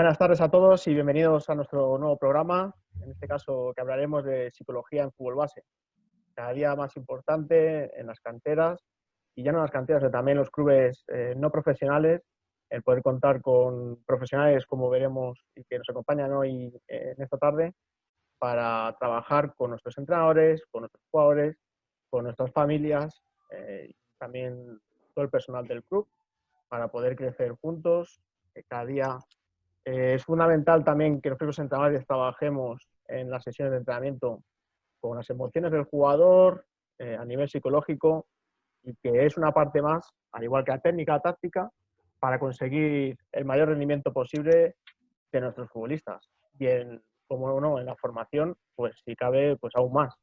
Buenas tardes a todos y bienvenidos a nuestro nuevo programa, en este caso que hablaremos de psicología en fútbol base. Cada día más importante en las canteras, y ya no en las canteras, sino también en los clubes no profesionales, el poder contar con profesionales como veremos y que nos acompañan hoy en esta tarde para trabajar con nuestros entrenadores, con nuestros jugadores, con nuestras familias y también todo el personal del club para poder crecer juntos cada día. Es fundamental también que nosotros los entrenadores trabajemos en las sesiones de entrenamiento con las emociones del jugador a nivel psicológico, y que es una parte más, al igual que la técnica, la táctica, para conseguir el mayor rendimiento posible de nuestros futbolistas. Y como no, en la formación, pues si cabe, pues aún más,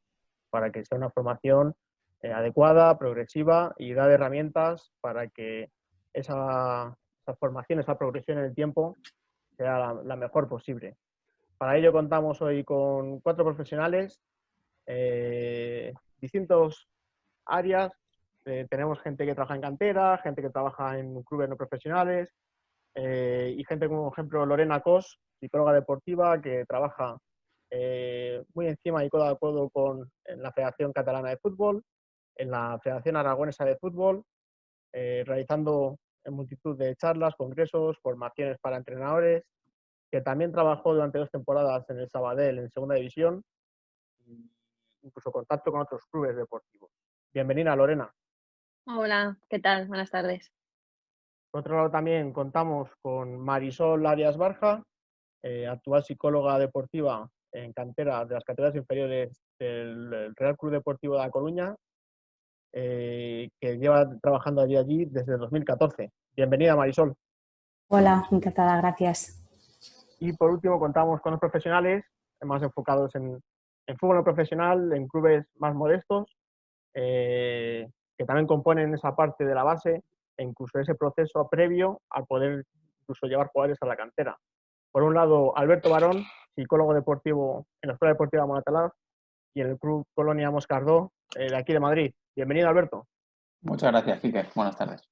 para que sea una formación adecuada, progresiva y da herramientas para que esa formación, esa progresión en el tiempo sea la mejor posible. Para ello contamos hoy con 4 profesionales, distintos áreas. Tenemos gente que trabaja en cantera, gente que trabaja en clubes no profesionales y gente como, por ejemplo, Lorena Cos, psicóloga deportiva, que trabaja muy encima y codo a codo en la Federación Catalana de Fútbol, en la Federación Aragonesa de Fútbol, realizando en multitud de charlas, congresos, formaciones para entrenadores, que también trabajó durante 2 temporadas en el Sabadell, en segunda división, e incluso contacto con otros clubes deportivos. Bienvenida, Lorena. Hola, ¿qué tal? Buenas tardes. Por otro lado, también contamos con Marisol Arias Barja, actual psicóloga deportiva en cantera de las categorías inferiores del Real Club Deportivo de La Coruña, que lleva trabajando allí desde 2014. Bienvenida, Marisol. Hola, encantada, gracias. Y por último, contamos con los profesionales más enfocados en fútbol no profesional, en clubes más modestos, que también componen esa parte de la base e incluso ese proceso previo a poder incluso llevar jugadores a la cantera. Por un lado, Alberto Barón, psicólogo deportivo en la Escuela Deportiva Monatalaz y en el Club Colonia Moscardó, de aquí de Madrid. Bienvenido, Alberto. Muchas gracias, Quique. Buenas tardes.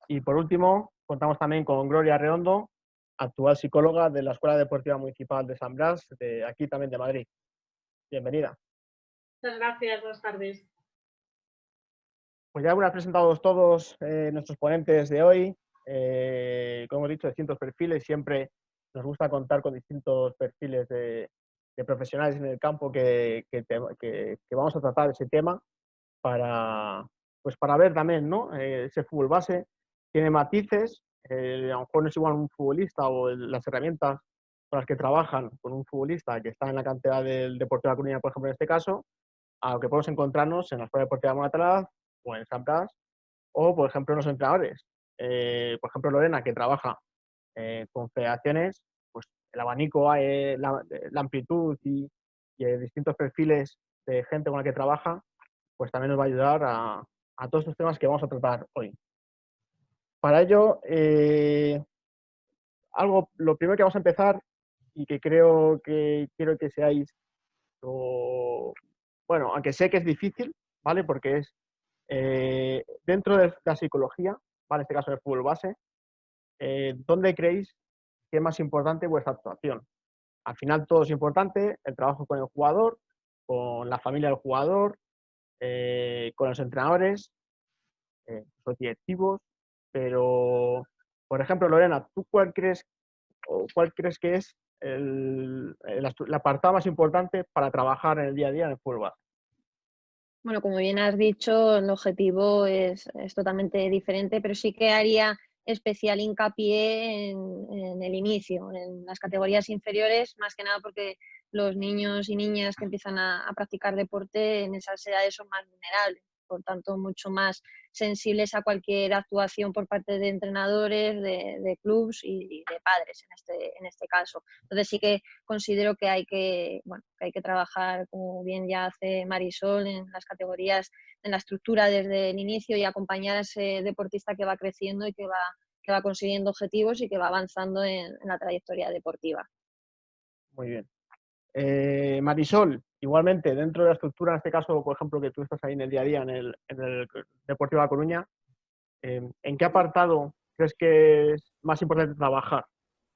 Y por último, contamos también con Gloria Redondo, actual psicóloga de la Escuela Deportiva Municipal de San Blas, de aquí también de Madrid. Bienvenida. Muchas gracias, buenas tardes. Pues ya una vez presentados todos nuestros ponentes de hoy, como hemos dicho, distintos perfiles. Siempre nos gusta contar con distintos perfiles de profesionales en el campo que vamos a tratar ese tema para ver también, ¿no? Ese fútbol base tiene matices, a lo mejor no es igual un futbolista o las herramientas con las que trabajan con un futbolista que está en la cantera del Deportivo de La Coruña, por ejemplo, en este caso, a lo que podemos encontrarnos en la Escuela Deportiva de Monatalaz o en San Blas, o por ejemplo en los entrenadores. Por ejemplo, Lorena, que trabaja con federaciones, pues el abanico, la amplitud y distintos perfiles de gente con la que trabaja, pues también nos va a ayudar a todos estos temas que vamos a tratar hoy. Para ello, lo primero que vamos a empezar y que quiero que seáis, bueno, aunque sé que es difícil, ¿vale? Porque es dentro de la psicología, ¿vale? En este caso del fútbol base, ¿dónde creéis que es más importante vuestra actuación? Al final todo es importante, el trabajo con el jugador, con la familia del jugador, con los entrenadores, los directivos, pero, por ejemplo, Lorena, ¿tú cuál crees que es el apartado más importante para trabajar en el día a día en el fútbol base? Bueno, como bien has dicho, el objetivo es totalmente diferente, pero sí que haría especial hincapié en el inicio, en las categorías inferiores, más que nada porque los niños y niñas que empiezan a practicar deporte en esas edades son más vulnerables, por tanto, mucho más sensibles a cualquier actuación por parte de entrenadores, de clubs y de padres en este caso. Entonces sí que considero que hay que trabajar, como bien ya hace Marisol, en las categorías, en la estructura desde el inicio y acompañar a ese deportista que va creciendo y que va consiguiendo objetivos y que va avanzando en la trayectoria deportiva. Muy bien. Marisol, igualmente, dentro de la estructura, en este caso, por ejemplo, que tú estás ahí en el día a día en el Deportivo de La Coruña, ¿en qué apartado crees que es más importante trabajar?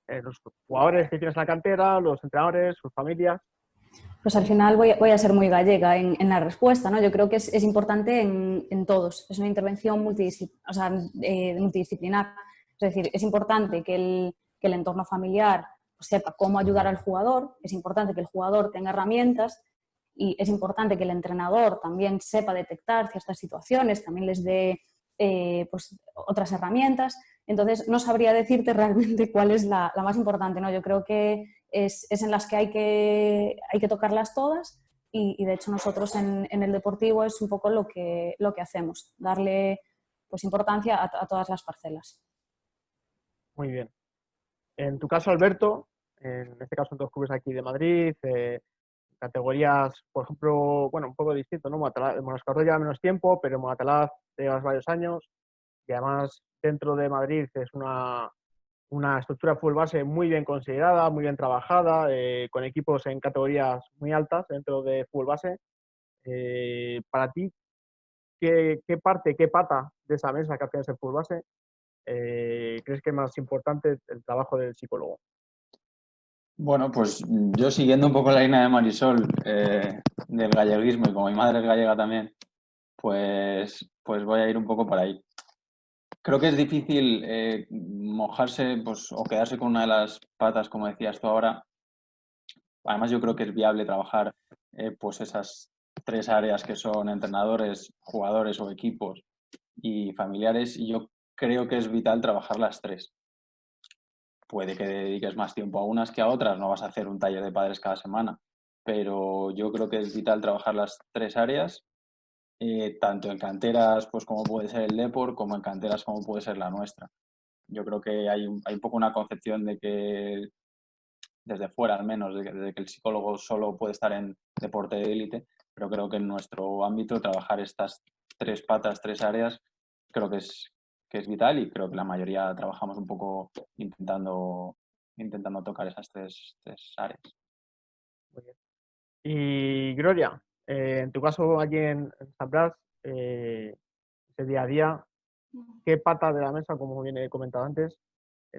los jugadores que tienes en la cantera, los entrenadores, sus familias? Pues al final voy a ser muy gallega en la respuesta, ¿no? Yo creo que es importante en todos. Es una intervención multidisciplinar. Es decir, es importante que el entorno familiar pues, sepa cómo ayudar al jugador, es importante que el jugador tenga herramientas y es importante que el entrenador también sepa detectar ciertas situaciones, también les dé pues, otras herramientas. Entonces, no sabría decirte realmente cuál es la más importante, ¿no? Yo creo que es en las que hay que tocarlas todas y de hecho nosotros en el deportivo es un poco lo que hacemos, darle pues, importancia a todas las parcelas. Muy bien. En tu caso, Alberto, en este caso en dos clubes aquí de Madrid, categorías, por ejemplo, bueno, un poco distinto, ¿no? Monacato lleva menos tiempo, pero Monatalaz llevas varios años y además dentro de Madrid es una estructura de fútbol base muy bien considerada, muy bien trabajada, con equipos en categorías muy altas dentro de fútbol base. Para ti, ¿qué parte, qué pata de esa mesa que hacías el fútbol base crees que es más importante el trabajo del psicólogo? Bueno, pues yo siguiendo un poco la línea de Marisol del galleguismo y como mi madre es gallega también, pues voy a ir un poco por ahí. Creo que es difícil mojarse pues, o quedarse con una de las patas, como decías tú ahora. Además, yo creo que es viable trabajar pues esas tres áreas que son entrenadores, jugadores o equipos y familiares, y yo creo que es vital trabajar las tres. Puede que dediques más tiempo a unas que a otras, no vas a hacer un taller de padres cada semana, pero yo creo que es vital trabajar las tres áreas, tanto en canteras pues como puede ser el Depor, como en canteras como puede ser la nuestra. Yo creo que hay un poco una concepción de que, desde fuera al menos, de que el psicólogo solo puede estar en deporte de élite, pero creo que en nuestro ámbito trabajar estas tres patas, tres áreas, creo que es vital y creo que la mayoría trabajamos un poco intentando tocar esas tres áreas. Muy bien. Y Gloria, en tu caso allí en San Blas, ese día a día, ¿qué pata de la mesa, como bien he comentado antes,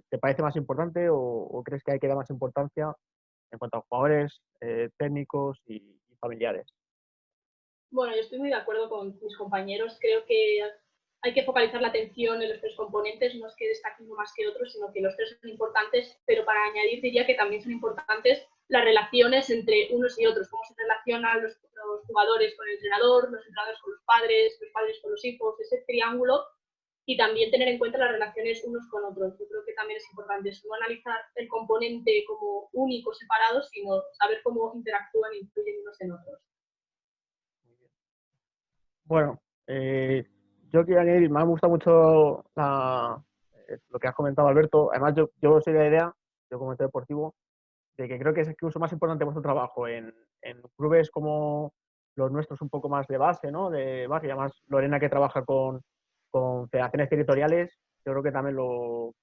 te parece más importante o crees que hay que dar más importancia en cuanto a jugadores, técnicos y familiares? Bueno, yo estoy muy de acuerdo con mis compañeros. Creo que hay que focalizar la atención en los tres componentes. No es que destaque uno más que otro, sino que los tres son importantes, pero para añadir diría que también son importantes las relaciones entre unos y otros. Cómo se relacionan los jugadores con el entrenador, los entrenadores con los padres con los hijos, ese triángulo. Y también tener en cuenta las relaciones unos con otros. Yo creo que también es importante no analizar el componente como único, separado, sino saber cómo interactúan e influyen unos en otros. Bueno, yo quiero añadir, me ha gustado mucho lo que has comentado, Alberto. Además, yo soy de la idea, yo como deportivo, de que creo que es incluso más importante vuestro trabajo en clubes como los nuestros, un poco más de base, ¿no? De base, y además Lorena, que trabaja con federaciones territoriales, yo creo que también lo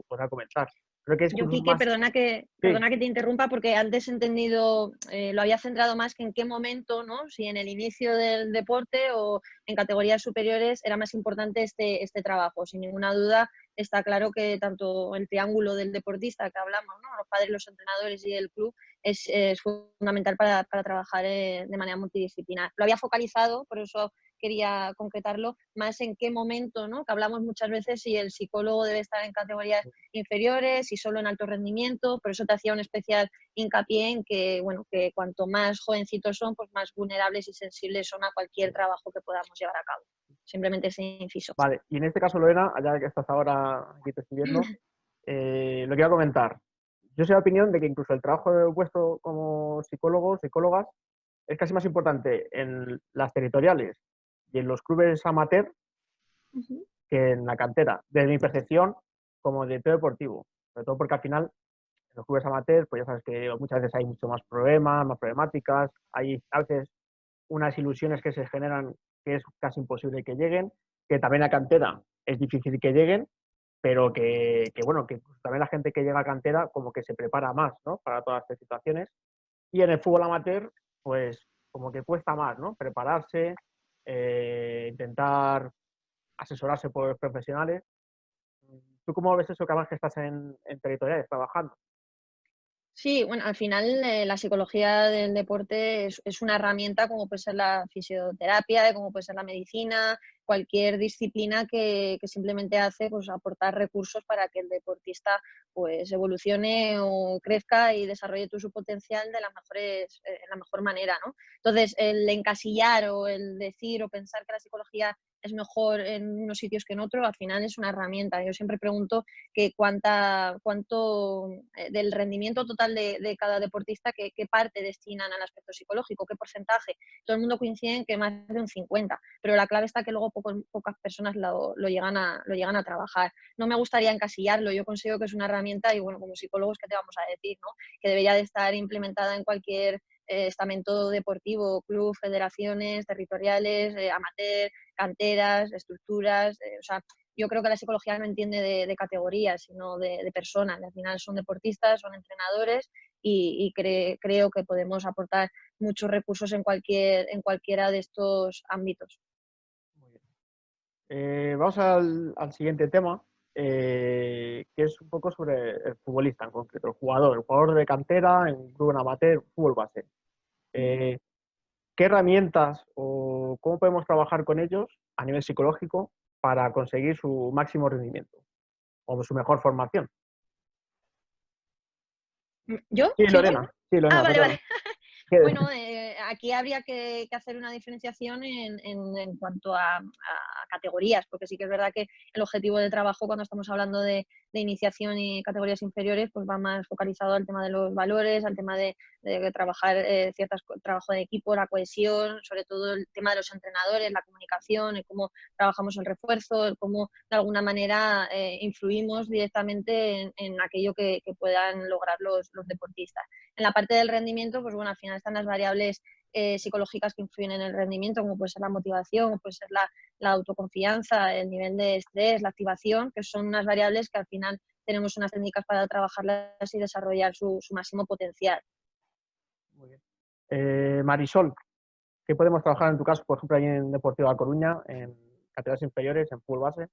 podrá comentar. Creo que es Yo, incluso Quique, más... perdona que te interrumpa porque antes he entendido, lo había centrado más que en qué momento, ¿no? Si en el inicio del deporte o en categorías superiores era más importante este trabajo. Sin ninguna duda está claro que tanto el triángulo del deportista que hablamos, ¿no? Los padres, los entrenadores y el club es fundamental para trabajar de manera multidisciplinar. Lo había focalizado, por eso quería concretarlo, más en qué momento, ¿no? Que hablamos muchas veces si el psicólogo debe estar en categorías inferiores y solo en alto rendimiento. Por eso te hacía un especial hincapié en que, bueno, que cuanto más jovencitos son, pues más vulnerables y sensibles son a cualquier trabajo que podamos llevar a cabo. Simplemente ese inciso. Vale, y en este caso, Lorena, allá que estás ahora aquí te estoy viendo, lo que iba a comentar. Yo soy de la opinión de que incluso el trabajo vuestro como psicólogos, psicólogas, es casi más importante en las territoriales y en los clubes amateur que en la cantera, desde mi percepción como director deportivo. Sobre todo porque al final, en los clubes amateur, pues ya sabes que muchas veces hay mucho más problemas, más problemáticas, hay a veces unas ilusiones que se generan que es casi imposible que lleguen, que también a cantera es difícil que lleguen, pero bueno, que también la gente que llega a cantera como que se prepara más, ¿no? Para todas estas situaciones. Y en el fútbol amateur, pues como que cuesta más, ¿no? Prepararse, intentar asesorarse por profesionales. ¿Tú cómo ves eso que además que estás en territoriales trabajando? Sí, bueno, al final la psicología del deporte es una herramienta como puede ser la fisioterapia, como puede ser la medicina, cualquier disciplina que simplemente hace pues, aportar recursos para que el deportista pues, evolucione o crezca y desarrolle todo su potencial de la mejor manera, ¿no? Entonces, el encasillar o el decir o pensar que la psicología es mejor en unos sitios que en otros, al final es una herramienta. Yo siempre pregunto que cuánto del rendimiento total de cada deportista, qué parte destinan al aspecto psicológico, qué porcentaje. Todo el mundo coincide en que más de un 50, pero la clave está que luego pocas personas lo llegan a trabajar. No me gustaría encasillarlo, yo considero que es una herramienta y bueno, como psicólogos, ¿qué te vamos a decir? ¿No? Que debería de estar implementada en cualquier estamento deportivo, club, federaciones, territoriales, amateur, canteras, estructuras, o sea, yo creo que la psicología no entiende de categorías, sino de personas. Al final son deportistas, son entrenadores y creo que podemos aportar muchos recursos en cualquiera de estos ámbitos. Muy bien. Vamos al siguiente tema, que es un poco sobre el futbolista en concreto, el jugador de cantera, en club en amateur, fútbol base. Eh, ¿Qué herramientas o cómo podemos trabajar con ellos a nivel psicológico para conseguir su máximo rendimiento o su mejor formación? ¿Yo? Sí, ¿Sigo? Lorena. Sí, Ah, Lorena, vale, perdona. vale. Bueno, aquí habría que hacer una diferenciación en cuanto a categorías, porque sí que es verdad que el objetivo de trabajo cuando estamos hablando de iniciación y categorías inferiores, pues va más focalizado al tema de los valores, al tema de trabajar trabajo de equipo, la cohesión, sobre todo el tema de los entrenadores, la comunicación, el cómo trabajamos el refuerzo, el cómo de alguna manera influimos directamente en aquello que puedan lograr los deportistas. En la parte del rendimiento, pues bueno, al final están las variables psicológicas que influyen en el rendimiento, como puede ser la motivación, como puede ser la autoconfianza, el nivel de estrés, la activación, que son unas variables que al final tenemos unas técnicas para trabajarlas y desarrollar su máximo potencial. Muy bien. Marisol, ¿qué podemos trabajar en tu caso, por ejemplo, ahí en Deportivo La Coruña, en categorías inferiores, en fútbol base?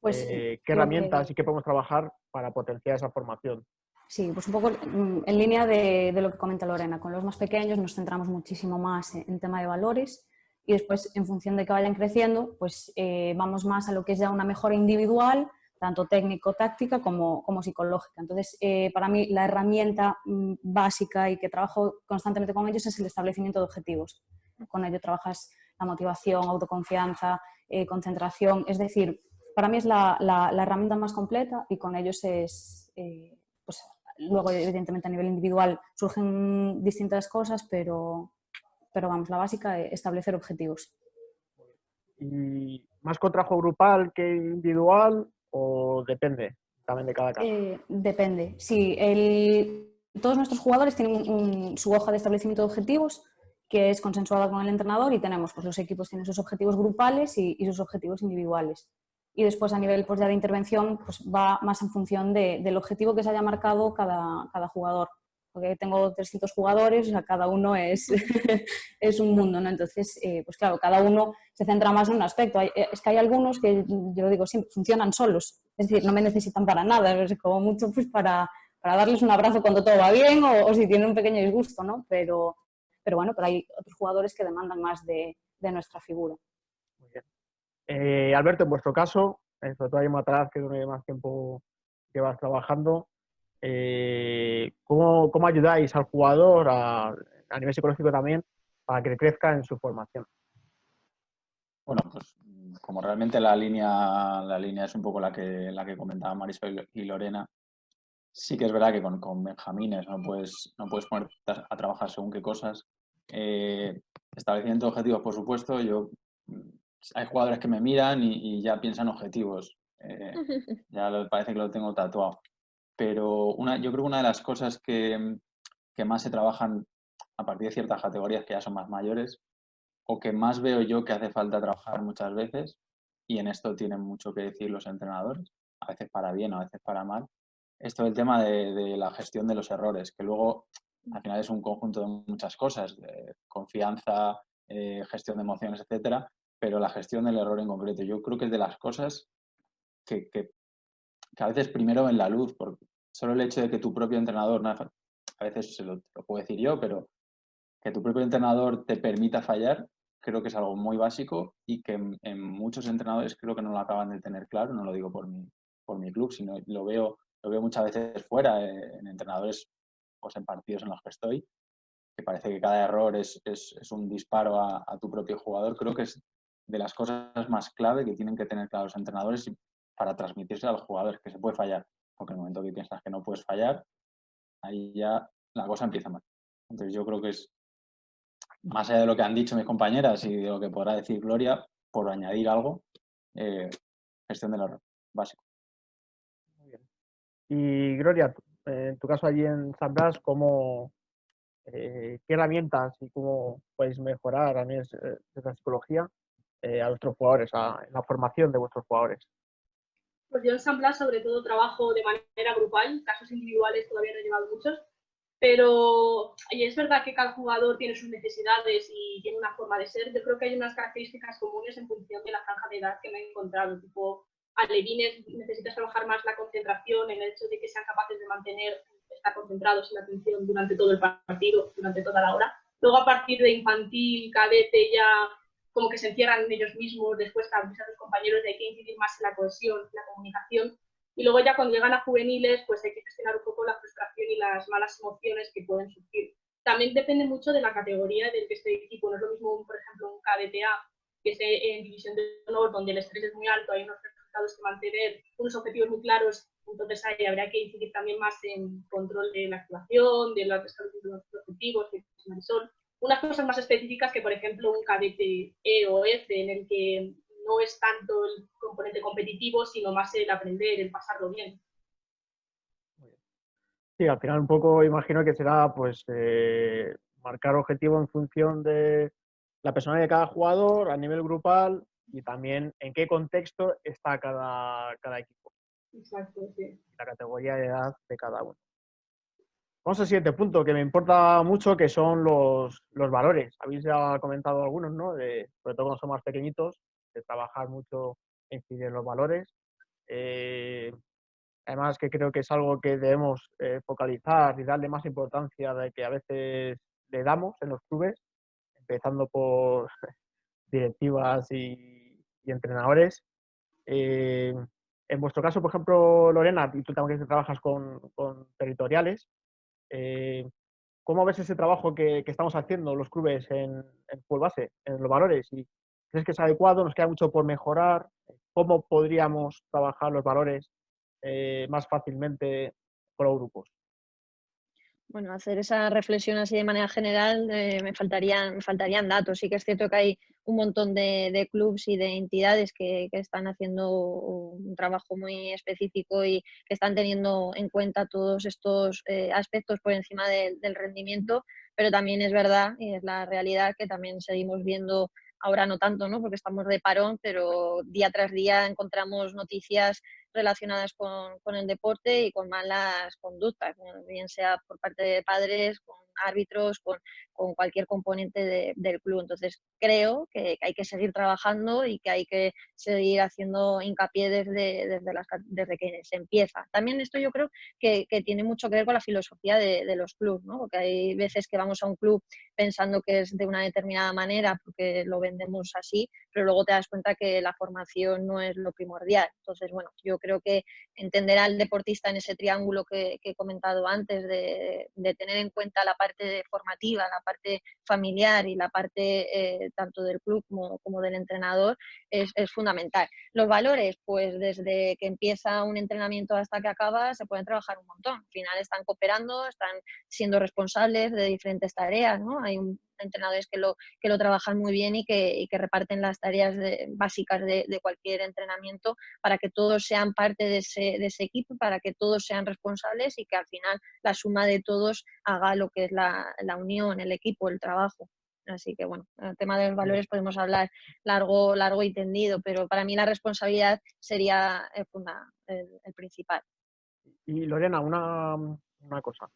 Pues ¿Qué lo que, herramientas y qué podemos trabajar para potenciar esa formación? sí, pues un poco en línea de lo que comenta Lorena. Con los más pequeños nos centramos muchísimo más en tema de valores y después, en función de que vayan creciendo, pues vamos más a lo que es ya una mejora individual, tanto técnico-táctica como psicológica. Entonces, para mí, la herramienta básica y que trabajo constantemente con ellos es el establecimiento de objetivos. Con ello trabajas la motivación, autoconfianza, concentración. Es decir, para mí es la herramienta más completa y con ellos es... pues, luego, evidentemente, a nivel individual surgen distintas cosas, pero vamos, la básica es establecer objetivos. ¿Y más con trabajo grupal que individual o depende también de cada caso? Depende. Sí, todos nuestros jugadores tienen su hoja de establecimiento de objetivos que es consensuada con el entrenador y tenemos, pues los equipos tienen sus objetivos grupales y sus objetivos individuales. Y después a nivel pues, ya de intervención pues, va más en función del objetivo que se haya marcado cada jugador. Porque tengo 300 jugadores, o sea, cada uno es, es un mundo, ¿no? Entonces, pues claro, cada uno se centra más en un aspecto. Es que hay algunos que, yo lo digo siempre, funcionan solos. Es decir, no me necesitan para nada, es como mucho pues para darles un abrazo cuando todo va bien o si tienen un pequeño disgusto, ¿no? Pero bueno, pero hay otros jugadores que demandan más de nuestra figura. Muy bien. Alberto, en vuestro caso, sobre todo ahí atrás, que es donde más tiempo llevas trabajando, ¿cómo ayudáis al jugador a nivel psicológico también para que crezca en su formación? Bueno, pues como realmente la línea es un poco la que comentaba Marisol y Lorena, sí que es verdad que con benjamines no puedes ponerte a trabajar según qué cosas. Establecimiento de objetivos, por supuesto. Hay jugadores que me miran y ya piensan objetivos. Parece que lo tengo tatuado. Pero yo creo que una de las cosas que más se trabajan a partir de ciertas categorías que ya son más mayores, o que más veo yo que hace falta trabajar muchas veces, y en esto tienen mucho que decir los entrenadores, a veces para bien, a veces para mal, es todo el tema de la gestión de los errores, que luego al final es un conjunto de muchas cosas, de confianza, gestión de emociones, etcétera, pero la gestión del error en concreto, yo creo que es de las cosas que a veces primero ven la luz, porque solo el hecho de que tu propio entrenador, a veces lo puedo decir yo, pero que tu propio entrenador te permita fallar, creo que es algo muy básico y que en muchos entrenadores creo que no lo acaban de tener claro. No lo digo por mi club, sino lo veo muchas veces fuera, en entrenadores, pues en partidos en los que estoy, que parece que cada error es un disparo a tu propio jugador. Creo que es de las cosas más clave que tienen que tener claros los entrenadores para transmitirse a los jugadores, que se puede fallar, porque en el momento que piensas que no puedes fallar, ahí ya la cosa empieza mal. Entonces yo creo que es, más allá de lo que han dicho mis compañeras y de lo que podrá decir Gloria, por añadir algo, gestión del error, básico. Muy bien. Y Gloria, en tu caso allí en San Blas, ¿qué herramientas y cómo podéis mejorar a nivel de la psicología a vuestros jugadores, en la formación de vuestros jugadores? Pues yo en San Blas sobre todo trabajo de manera grupal, casos individuales todavía no he llevado muchos, pero y es verdad que cada jugador tiene sus necesidades y tiene una forma de ser. Yo creo que hay unas características comunes en función de la franja de edad que me he encontrado. Tipo, alevines necesitas trabajar más la concentración, en el hecho de que sean capaces de estar concentrados en la atención durante todo el partido, durante toda la hora. Luego a partir de infantil, cadete, ya como que se encierran en ellos mismos, después también a sus compañeros, hay que incidir más en la cohesión, en la comunicación. Y luego ya cuando llegan a juveniles, pues hay que gestionar un poco la frustración y las malas emociones que pueden surgir. También depende mucho de la categoría del que esté el equipo. No es lo mismo, por ejemplo, un KDTA, que esté en división de honor, donde el estrés es muy alto, hay unos resultados que mantener, unos objetivos muy claros, entonces ahí habría que incidir también más en control de la actuación, de los objetivos, de Marisol. Unas cosas más específicas que, por ejemplo, un cadete E o F, en el que no es tanto el componente competitivo, sino más el aprender, el pasarlo bien. Sí, al final un poco imagino que será pues marcar objetivo en función de la personalidad de cada jugador a nivel grupal y también en qué contexto está cada equipo. Exacto, sí. La categoría de edad de cada uno. Vamos al siguiente punto que me importa mucho, que son los valores. Habéis ya comentado algunos, ¿no? Sobre todo cuando son más pequeñitos, de trabajar mucho en incidir en los valores. Además, que creo que es algo que debemos focalizar y darle más importancia de que a veces le damos en los clubes, empezando por directivas y entrenadores. En vuestro caso, por ejemplo, Lorena, y tú también que trabajas con territoriales, ¿cómo ves ese trabajo que estamos haciendo los clubes en fútbol base, en los valores? ¿Y crees que es adecuado? ¿Nos queda mucho por mejorar? ¿Cómo podríamos trabajar los valores más fácilmente con los grupos? Bueno, hacer esa reflexión así de manera general, me faltarían datos. Sí que es cierto que hay un montón de clubs y de entidades que están haciendo un trabajo muy específico y que están teniendo en cuenta todos estos aspectos por encima del rendimiento, pero también es verdad y es la realidad que también seguimos viendo, ahora no tanto, ¿no? Porque estamos de parón, pero día tras día encontramos noticias relacionadas con el deporte y con malas conductas, bien sea por parte de padres, con árbitros, con cualquier componente del club. Entonces, creo que hay que seguir trabajando y que hay que seguir haciendo hincapié desde que se empieza. También esto yo creo que tiene mucho que ver con la filosofía de los clubes, ¿no? Porque hay veces que vamos a un club pensando que es de una determinada manera porque lo vendemos así, pero luego te das cuenta que la formación no es lo primordial. Entonces, bueno, yo creo que entender al deportista en ese triángulo que he comentado antes, de tener en cuenta la parte formativa, la parte familiar y la parte tanto del club como del entrenador, es fundamental. Los valores, pues desde que empieza un entrenamiento hasta que acaba, se pueden trabajar un montón. Al final están cooperando, están siendo responsables de diferentes tareas, ¿no? Hay entrenadores que lo trabajan muy bien y que reparten las tareas básicas de cualquier entrenamiento para que todos sean parte de ese equipo, para que todos sean responsables y que al final la suma de todos haga lo que es la unión, el equipo, el trabajo. Así que bueno, el tema de los valores podemos hablar largo y tendido, pero para mí la responsabilidad sería el principal. Y Lorena, una cosa.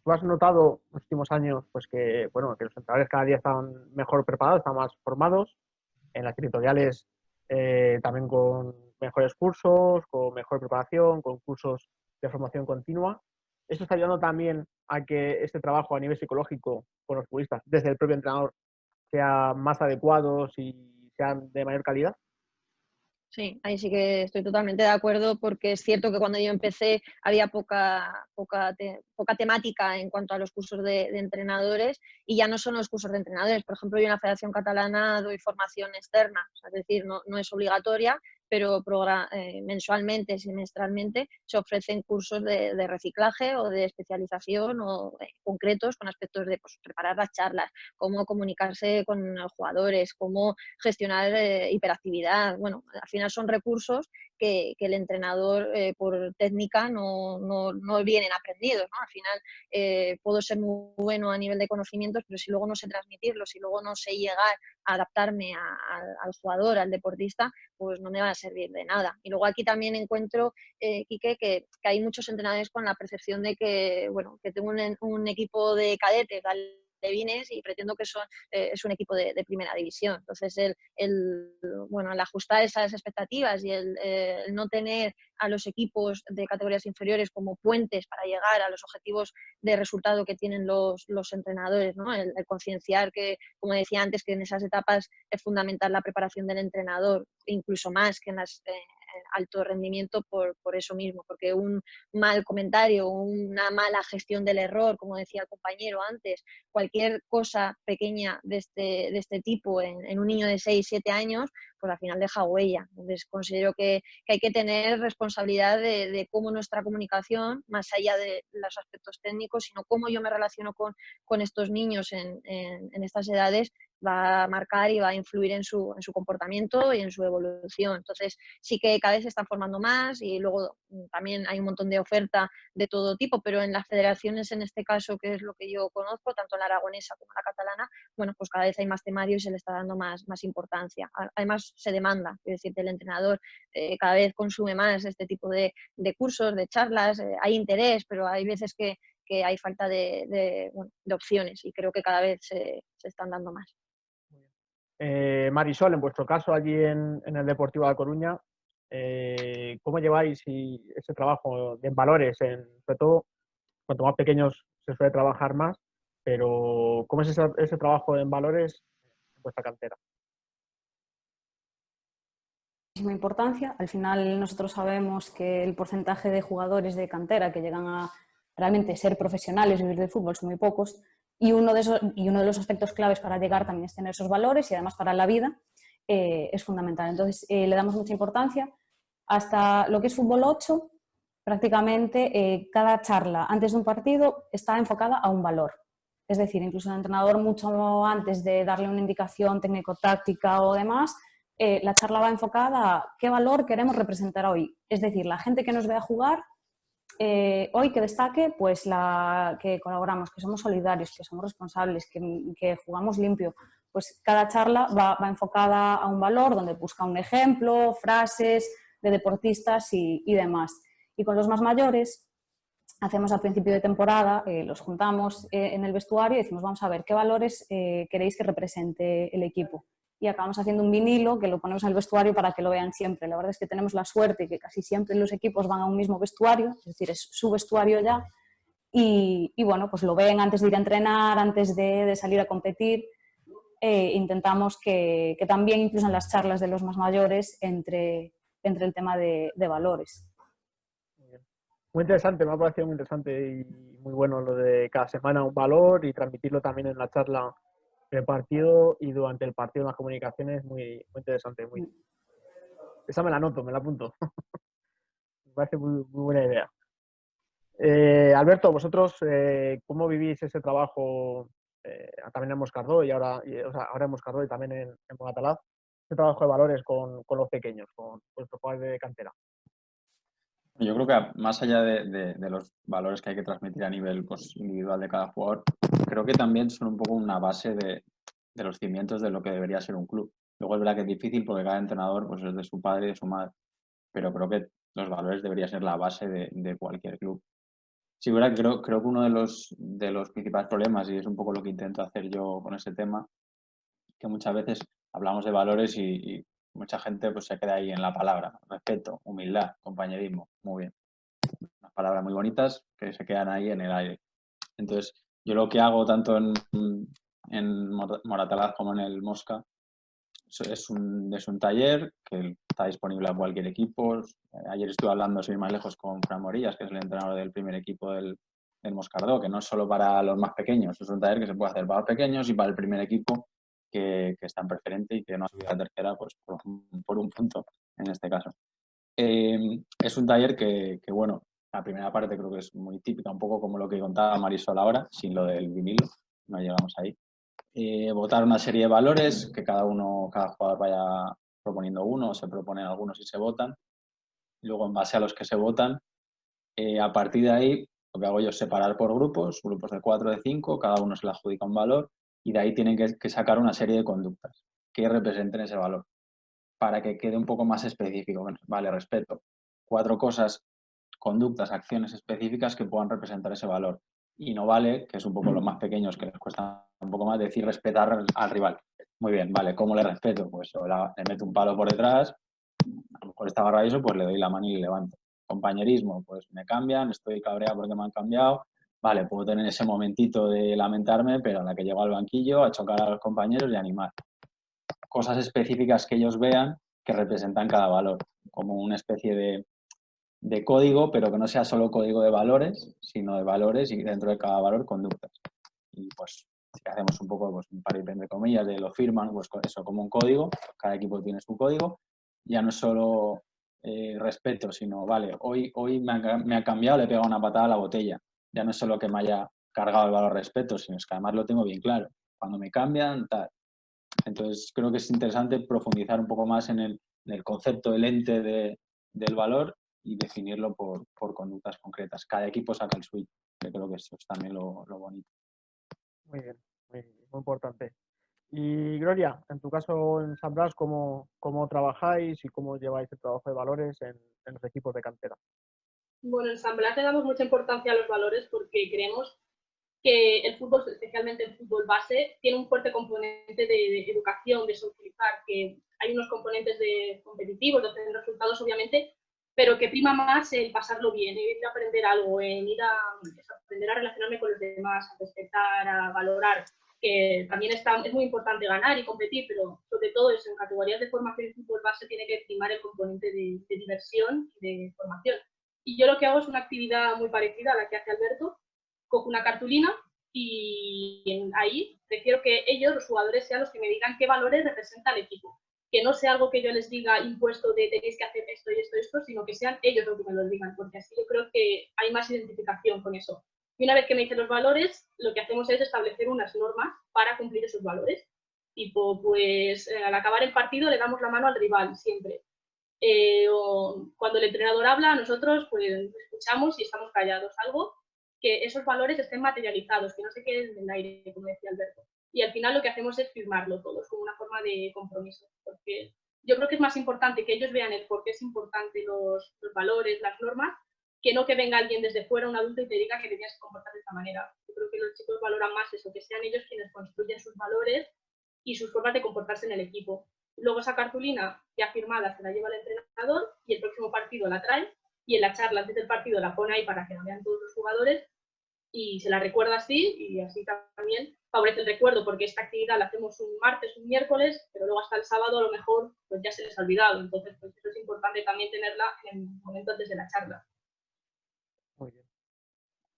¿Tú has notado en los últimos años pues que los entrenadores cada día están mejor preparados, están más formados, en las territoriales también con mejores cursos, con mejor preparación, con cursos de formación continua. Esto está ayudando también a que este trabajo a nivel psicológico con los futbolistas, desde el propio entrenador, sea más adecuados y sean de mayor calidad. Sí, ahí sí que estoy totalmente de acuerdo porque es cierto que cuando yo empecé había poca temática en cuanto a los cursos de entrenadores y ya no son los cursos de entrenadores. Por ejemplo, yo en la Federación Catalana doy formación externa, o sea, es decir, no es obligatoria, pero mensualmente, semestralmente, se ofrecen cursos de reciclaje o de especialización o concretos con aspectos de pues, preparar las charlas, cómo comunicarse con los jugadores, cómo gestionar hiperactividad. Bueno, al final son recursos que el entrenador por técnica no vienen aprendidos, ¿no? Al final puedo ser muy bueno a nivel de conocimientos, pero si luego no sé transmitirlos, si luego no sé llegar a adaptarme al jugador, al deportista, pues no me va a servir de nada. Y luego aquí también encuentro, Quique, que hay muchos entrenadores con la percepción de que, bueno, que tengo un equipo de cadetes, alevines, y pretendo que es un equipo de primera división. Entonces, el ajustar esas expectativas y el no tener a los equipos de categorías inferiores como puentes para llegar a los objetivos de resultado que tienen los entrenadores, ¿no? El concienciar que, como decía antes, que en esas etapas es fundamental la preparación del entrenador, incluso más que en las alto rendimiento por eso mismo, porque un mal comentario, una mala gestión del error, como decía el compañero antes, cualquier cosa pequeña de este tipo en un niño de 6, 7 años, pues al final deja huella. Entonces considero que hay que tener responsabilidad de cómo nuestra comunicación, más allá de los aspectos técnicos, sino cómo yo me relaciono con estos niños en estas edades, va a marcar y va a influir en su comportamiento y en su evolución. Entonces, sí que cada vez se están formando más y luego también hay un montón de oferta de todo tipo, pero en las federaciones, en este caso, que es lo que yo conozco, tanto la aragonesa como la catalana, bueno, pues cada vez hay más temario y se le está dando más importancia. Además, se demanda, es decir, el entrenador cada vez consume más este tipo de cursos, de charlas, hay interés, pero hay veces que hay falta de opciones y creo que cada vez se están dando más. Marisol, en vuestro caso allí en el Deportivo de La Coruña, ¿cómo lleváis ese trabajo en valores? Sobre todo, cuanto más pequeños se suele trabajar más, pero ¿cómo es ese trabajo en valores en vuestra cantera? Muchísima importancia. Al final nosotros sabemos que el porcentaje de jugadores de cantera que llegan a realmente ser profesionales, vivir del fútbol, son muy pocos. Y uno de los aspectos claves para llegar también es tener esos valores y además para la vida es fundamental. Entonces le damos mucha importancia. Hasta lo que es fútbol 8, prácticamente cada charla antes de un partido está enfocada a un valor. Es decir, incluso el entrenador mucho antes de darle una indicación técnico-táctica o demás, la charla va enfocada a qué valor queremos representar hoy. Es decir, la gente que nos vea jugar hoy que destaque pues que colaboramos, que somos solidarios, que somos responsables, que jugamos limpio. Pues cada charla va enfocada a un valor donde busca un ejemplo, frases de deportistas y demás. Y con los más mayores hacemos al principio de temporada, los juntamos en el vestuario y decimos vamos a ver qué valores queréis que represente el equipo. Y acabamos haciendo un vinilo que lo ponemos en el vestuario para que lo vean siempre. La verdad es que tenemos la suerte que casi siempre los equipos van a un mismo vestuario, es decir, es su vestuario ya, y bueno, pues lo ven antes de ir a entrenar, antes de salir a competir. Intentamos que también, incluso en las charlas de los más mayores, entre el tema de valores. Muy interesante, me ha parecido muy interesante y muy bueno lo de cada semana un valor y transmitirlo también en la charla del partido y durante el partido en las comunicaciones, muy interesante. Esa me la anoto, me la apunto. Me parece muy buena idea. Alberto, vosotros, ¿cómo vivís ese trabajo también en Moscardó y ahora en Moscardó y también en Moratalaz? Ese trabajo de valores con los pequeños, con vuestros jugadores de cantera. Yo creo que más allá de los valores que hay que transmitir a nivel pues, individual de cada jugador, creo que también son un poco una base de los cimientos de lo que debería ser un club. Luego es verdad que es difícil porque cada entrenador pues, es de su padre y de su madre, pero creo que los valores deberían ser la base de cualquier club. Sí, verdad, creo que uno de los principales problemas, y es un poco lo que intento hacer yo con ese tema, que muchas veces hablamos de valores y mucha gente pues se queda ahí en la palabra, respeto, humildad, compañerismo, muy bien. Unas palabras muy bonitas que se quedan ahí en el aire. Entonces, yo lo que hago tanto en Moratalaz como en el Mosca es un taller que está disponible a cualquier equipo. Ayer estuve hablando, sin ir más lejos, con Fran Morillas, que es el entrenador del primer equipo del Moscardó, que no es solo para los más pequeños, es un taller que se puede hacer para los pequeños y para el primer equipo que está en preferente y que no ha subido a la tercera pues, por un punto, en este caso. Es un taller que, bueno, la primera parte creo que es muy típica, un poco como lo que contaba Marisol ahora, sin lo del vinilo, no llegamos ahí. Votar una serie de valores, que cada jugador vaya proponiendo uno, o se proponen algunos y se votan. Luego, en base a los que se votan, a partir de ahí, lo que hago yo es separar por grupos de 4 de 5, cada uno se le adjudica un valor y de ahí tienen que sacar una serie de conductas que representen ese valor para que quede un poco más específico. Bueno, vale, respeto. 4 cosas, conductas, acciones específicas que puedan representar ese valor. Y no vale, que es un poco los más pequeños que les cuesta un poco más, decir respetar al rival. Muy bien, vale, ¿cómo le respeto? Pues le meto un palo por detrás, a lo mejor estaba rabioso, pues le doy la mano y le levanto. Compañerismo, pues me cambian, estoy cabreado porque me han cambiado. Vale, puedo tener ese momentito de lamentarme, pero a la que llego al banquillo a chocar a los compañeros y animar. Cosas específicas que ellos vean que representan cada valor, como una especie de código, pero que no sea solo código de valores, sino de valores y dentro de cada valor conductas. Y pues si hacemos un poco, pues un par de comillas, de lo firman, pues eso como un código, cada equipo tiene su código, ya no es solo respeto, sino, vale, hoy me ha cambiado, le he pegado una patada a la botella. Ya no es solo que me haya cargado el valor respeto, sino es que además lo tengo bien claro. Cuando me cambian, tal. Entonces creo que es interesante profundizar un poco más en el concepto del ente del valor y definirlo por conductas concretas. Cada equipo saca el suyo, que creo que eso es también lo bonito. Muy bien, muy importante. Y Gloria, en tu caso en San Blas, ¿cómo trabajáis y cómo lleváis el trabajo de valores en los equipos de cantera? Bueno, en San Blas le damos mucha importancia a los valores porque creemos que el fútbol, especialmente el fútbol base, tiene un fuerte componente de educación, de socializar, que hay unos componentes de competitivos, de obtener resultados, obviamente, pero que prima más el pasarlo bien, el ir a aprender algo, el ir a aprender a relacionarme con los demás, a respetar, a valorar, que también es muy importante ganar y competir, pero sobre todo eso, en categorías de formación y fútbol base tiene que primar el componente de diversión y de formación. Y yo lo que hago es una actividad muy parecida a la que hace Alberto. Cojo una cartulina y ahí prefiero que ellos, los jugadores, sean los que me digan qué valores representa el equipo. Que no sea algo que yo les diga impuesto de tenéis que hacer esto y esto y esto, sino que sean ellos los que me lo digan, porque así yo creo que hay más identificación con eso. Y una vez que me dicen los valores, lo que hacemos es establecer unas normas para cumplir esos valores. Tipo, pues al acabar el partido le damos la mano al rival, siempre. O cuando el entrenador habla, nosotros pues escuchamos y estamos callados. Algo que esos valores estén materializados, que no se queden en el aire, como decía Alberto. Y al final lo que hacemos es firmarlo todos como una forma de compromiso, porque yo creo que es más importante que ellos vean el por qué es importante los valores, las normas, que no que venga alguien desde fuera, un adulto, y te diga que te tienes que comportar de esta manera. Yo creo que los chicos valoran más eso, que sean ellos quienes construyen sus valores y sus formas de comportarse en el equipo. Luego esa cartulina ya firmada se la lleva el entrenador y el próximo partido la trae y en la charla antes del partido la pone ahí para que la vean todos los jugadores y se la recuerda así y así también favorece el recuerdo porque esta actividad la hacemos un martes, un miércoles, pero luego hasta el sábado a lo mejor pues ya se les ha olvidado. Entonces pues eso es importante también tenerla en el momento antes de la charla. Muy bien.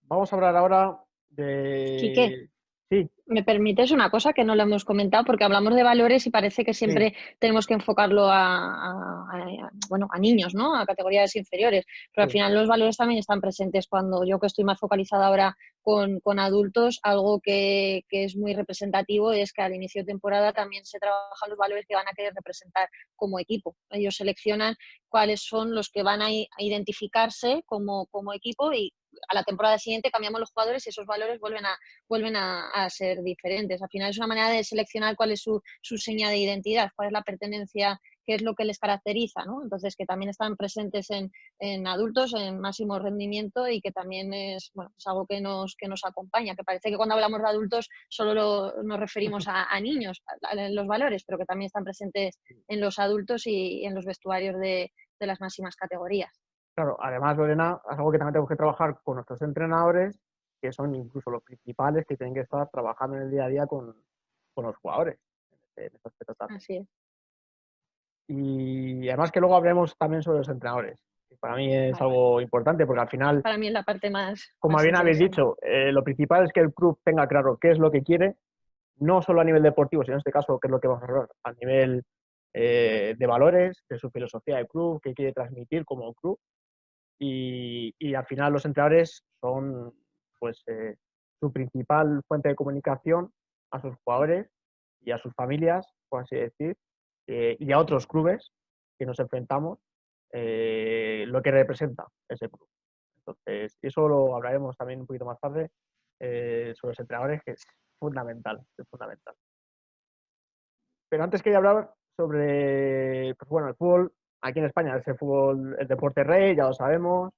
Vamos a hablar ahora de... Quique, sí. ¿Me permites una cosa que no lo hemos comentado? Porque hablamos de valores y parece que siempre tenemos que enfocarlo a niños, ¿no? A categorías inferiores. Pero al final los valores también están presentes cuando yo que estoy más focalizada ahora con adultos, algo que es muy representativo es que al inicio de temporada también se trabajan los valores que van a querer representar como equipo. Ellos seleccionan cuáles son los que van a identificarse como equipo y a la temporada siguiente cambiamos los jugadores y esos valores vuelven a ser diferentes. Al final es una manera de seleccionar cuál es su seña de identidad, cuál es la pertenencia qué es lo que les caracteriza, ¿no? Entonces, que también están presentes en adultos en máximo rendimiento y que también es, bueno, es algo que nos acompaña, que parece que cuando hablamos de adultos solo nos referimos a niños, a los valores, pero que también están presentes en los adultos y en los vestuarios de las máximas categorías. Claro, además, Lorena, es algo que también tenemos que trabajar con nuestros entrenadores, que son incluso los principales que tienen que estar trabajando en el día a día con los jugadores en este aspecto también. Así es. Y además que luego hablemos también sobre los entrenadores, que para mí es Vale. algo importante porque al final, Para mí es la parte más como más bien habéis interesante. dicho, lo principal es que el club tenga claro qué es lo que quiere, no solo a nivel deportivo, sino en este caso qué es lo que vamos a hablar, a nivel de valores, de su filosofía de club, qué quiere transmitir como club. Y al final los entrenadores son pues su principal fuente de comunicación a sus jugadores y a sus familias, por así decir, y a otros clubes que nos enfrentamos, lo que representa ese club. Entonces, eso lo hablaremos también un poquito más tarde sobre los entrenadores, que es fundamental, es fundamental. Pero antes quería hablar sobre, pues bueno, el fútbol. Aquí en España es el fútbol, el deporte rey, ya lo sabemos,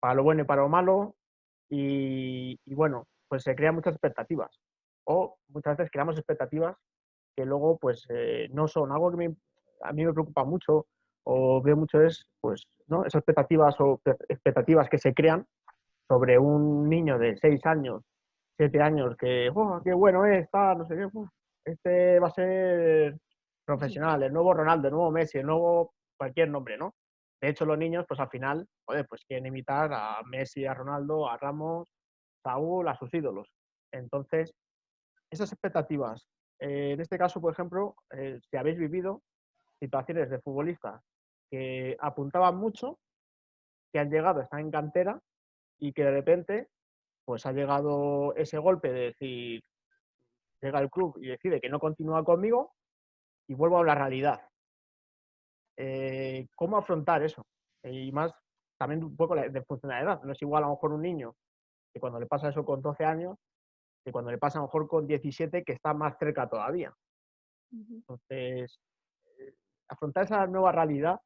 para lo bueno y para lo malo. Y bueno, pues se crean muchas expectativas. O muchas veces creamos expectativas que luego pues no son. Algo que a mí me preocupa mucho o veo mucho es pues, ¿no? Esas expectativas o expectativas que se crean sobre un niño de 6 años, 7 años, que oh, qué bueno está, no sé qué, este va a ser profesional, el nuevo Ronaldo, el nuevo Messi, el nuevo cualquier nombre, ¿no? De hecho, los niños, pues al final, joder, pues quieren imitar a Messi, a Ronaldo, a Ramos, Saúl, a sus ídolos. Entonces, esas expectativas, en este caso, por ejemplo, si habéis vivido situaciones de futbolistas que apuntaban mucho, que han llegado, están en cantera y que de repente, pues ha llegado ese golpe de decir, llega el club y decide que no continúa conmigo y vuelvo a la realidad. ¿Cómo afrontar eso? Y más también un poco de función de la edad. No es igual a lo mejor un niño que cuando le pasa eso con 12 años, que cuando le pasa a lo mejor con 17, que está más cerca todavía. Entonces, afrontar esa nueva realidad,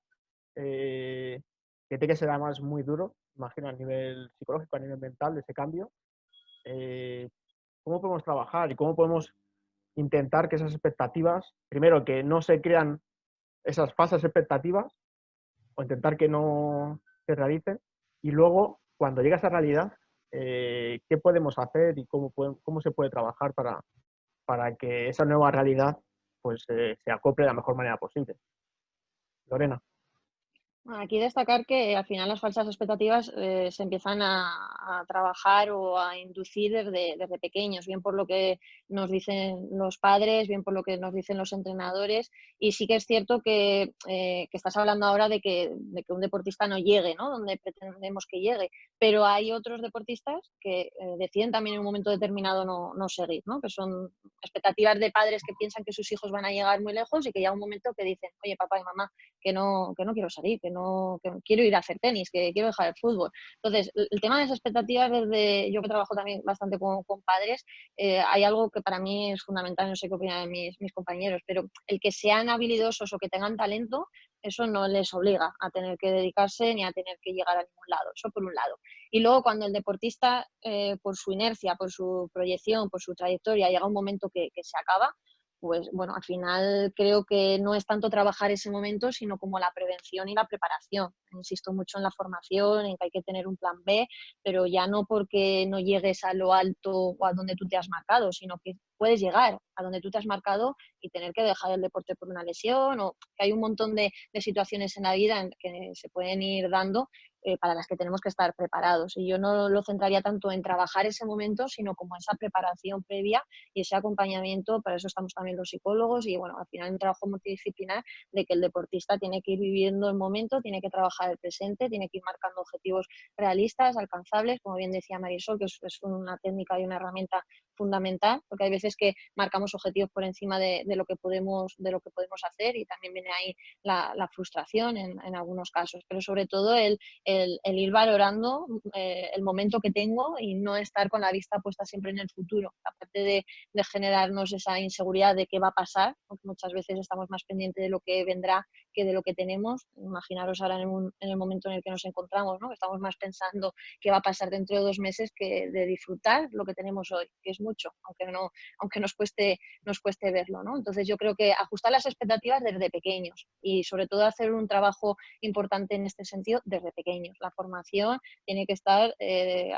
que tiene que ser además muy duro, imagino a nivel psicológico, a nivel mental, de ese cambio. ¿Cómo podemos trabajar y cómo podemos intentar que esas expectativas, primero, que no se crean esas falsas expectativas o intentar que no se realicen, y luego, cuando llega esa realidad, qué podemos hacer y cómo se puede trabajar para que esa nueva realidad pues, se acople de la mejor manera posible? Lorena. Aquí destacar que al final las falsas expectativas se empiezan a trabajar o a inducir desde pequeños, bien por lo que nos dicen los padres, bien por lo que nos dicen los entrenadores. Y sí que es cierto que estás hablando ahora de que un deportista no llegue, ¿no? Donde pretendemos que llegue. Pero hay otros deportistas que deciden también en un momento determinado no seguir, ¿no? Que son expectativas de padres que piensan que sus hijos van a llegar muy lejos y que llega un momento que dicen, oye, papá y mamá, que no quiero salir, que quiero ir a hacer tenis, que quiero dejar el fútbol. Entonces, el tema de las expectativas, desde yo que trabajo también bastante con padres, hay algo que para mí es fundamental, no sé qué opinan mis compañeros, pero el que sean habilidosos o que tengan talento, eso no les obliga a tener que dedicarse ni a tener que llegar a ningún lado, eso por un lado. Y luego cuando el deportista, por su inercia, por su proyección, por su trayectoria, llega un momento que se acaba, pues bueno, al final creo que no es tanto trabajar ese momento, sino como la prevención y la preparación. Insisto mucho en la formación, en que hay que tener un plan B, pero ya no porque no llegues a lo alto o a donde tú te has marcado, sino que puedes llegar a donde tú te has marcado y tener que dejar el deporte por una lesión, o que hay un montón de situaciones en la vida en que se pueden ir dando, para las que tenemos que estar preparados. Y yo no lo centraría tanto en trabajar ese momento, sino como esa preparación previa y ese acompañamiento. Para eso estamos también los psicólogos y bueno, al final un trabajo multidisciplinar de que el deportista tiene que ir viviendo el momento, tiene que trabajar el presente, tiene que ir marcando objetivos realistas, alcanzables, como bien decía Marisol, que es una técnica y una herramienta fundamental, porque hay veces que marcamos objetivos por encima de lo que podemos hacer y también viene ahí la frustración en algunos casos, pero sobre todo el ir valorando el momento que tengo y no estar con la vista puesta siempre en el futuro, aparte de generarnos esa inseguridad de qué va a pasar, porque muchas veces estamos más pendientes de lo que vendrá que de lo que tenemos. Imaginaros ahora en el momento en el que nos encontramos, ¿no? Estamos más pensando qué va a pasar dentro de 2 meses que de disfrutar lo que tenemos hoy, que es mucho, aunque nos cueste verlo, ¿no? Entonces yo creo que ajustar las expectativas desde pequeños y sobre todo hacer un trabajo importante en este sentido desde pequeños. La formación tiene que estar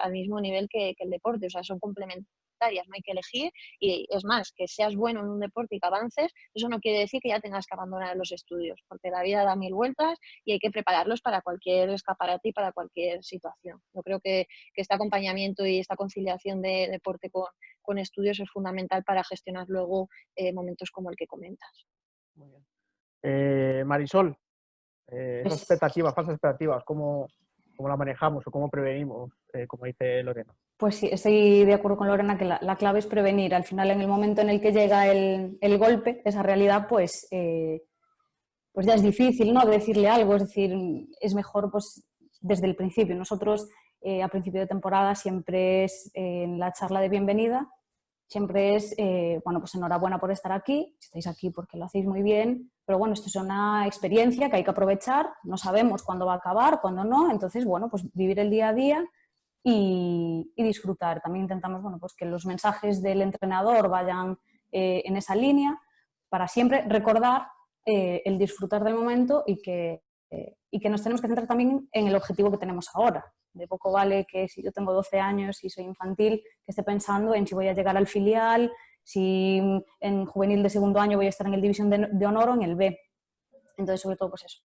al mismo nivel que el deporte, o sea, son complementarias, no hay que elegir, y es más, que seas bueno en un deporte y que avances, eso no quiere decir que ya tengas que abandonar los estudios, porque la vida da 1000 vueltas y hay que prepararlos para cualquier escaparate y para cualquier situación. Yo creo que este acompañamiento y esta conciliación de deporte con estudios es fundamental para gestionar luego momentos como el que comentas. Muy bien. Marisol, esas expectativas, falsas expectativas, ¿cómo las manejamos o cómo prevenimos, como dice Lorena? Pues sí, estoy de acuerdo con Lorena que la clave es prevenir. Al final, en el momento en el que llega el golpe, esa realidad, pues ya es difícil, ¿no?, decirle algo. Es decir, es mejor pues desde el principio. Nosotros a principio de temporada siempre es en la charla de bienvenida, siempre es, bueno, pues enhorabuena por estar aquí, estáis aquí porque lo hacéis muy bien, pero bueno, esto es una experiencia que hay que aprovechar, no sabemos cuándo va a acabar, cuándo no, entonces, bueno, pues vivir el día a día y disfrutar. También intentamos, bueno, pues que los mensajes del entrenador vayan en esa línea para siempre recordar el disfrutar del momento y que nos tenemos que centrar también en el objetivo que tenemos ahora. De poco vale que si yo tengo 12 años y soy infantil, que esté pensando en si voy a llegar al filial, si en juvenil de segundo año voy a estar en el división de honor o en el B. Entonces, sobre todo, pues eso,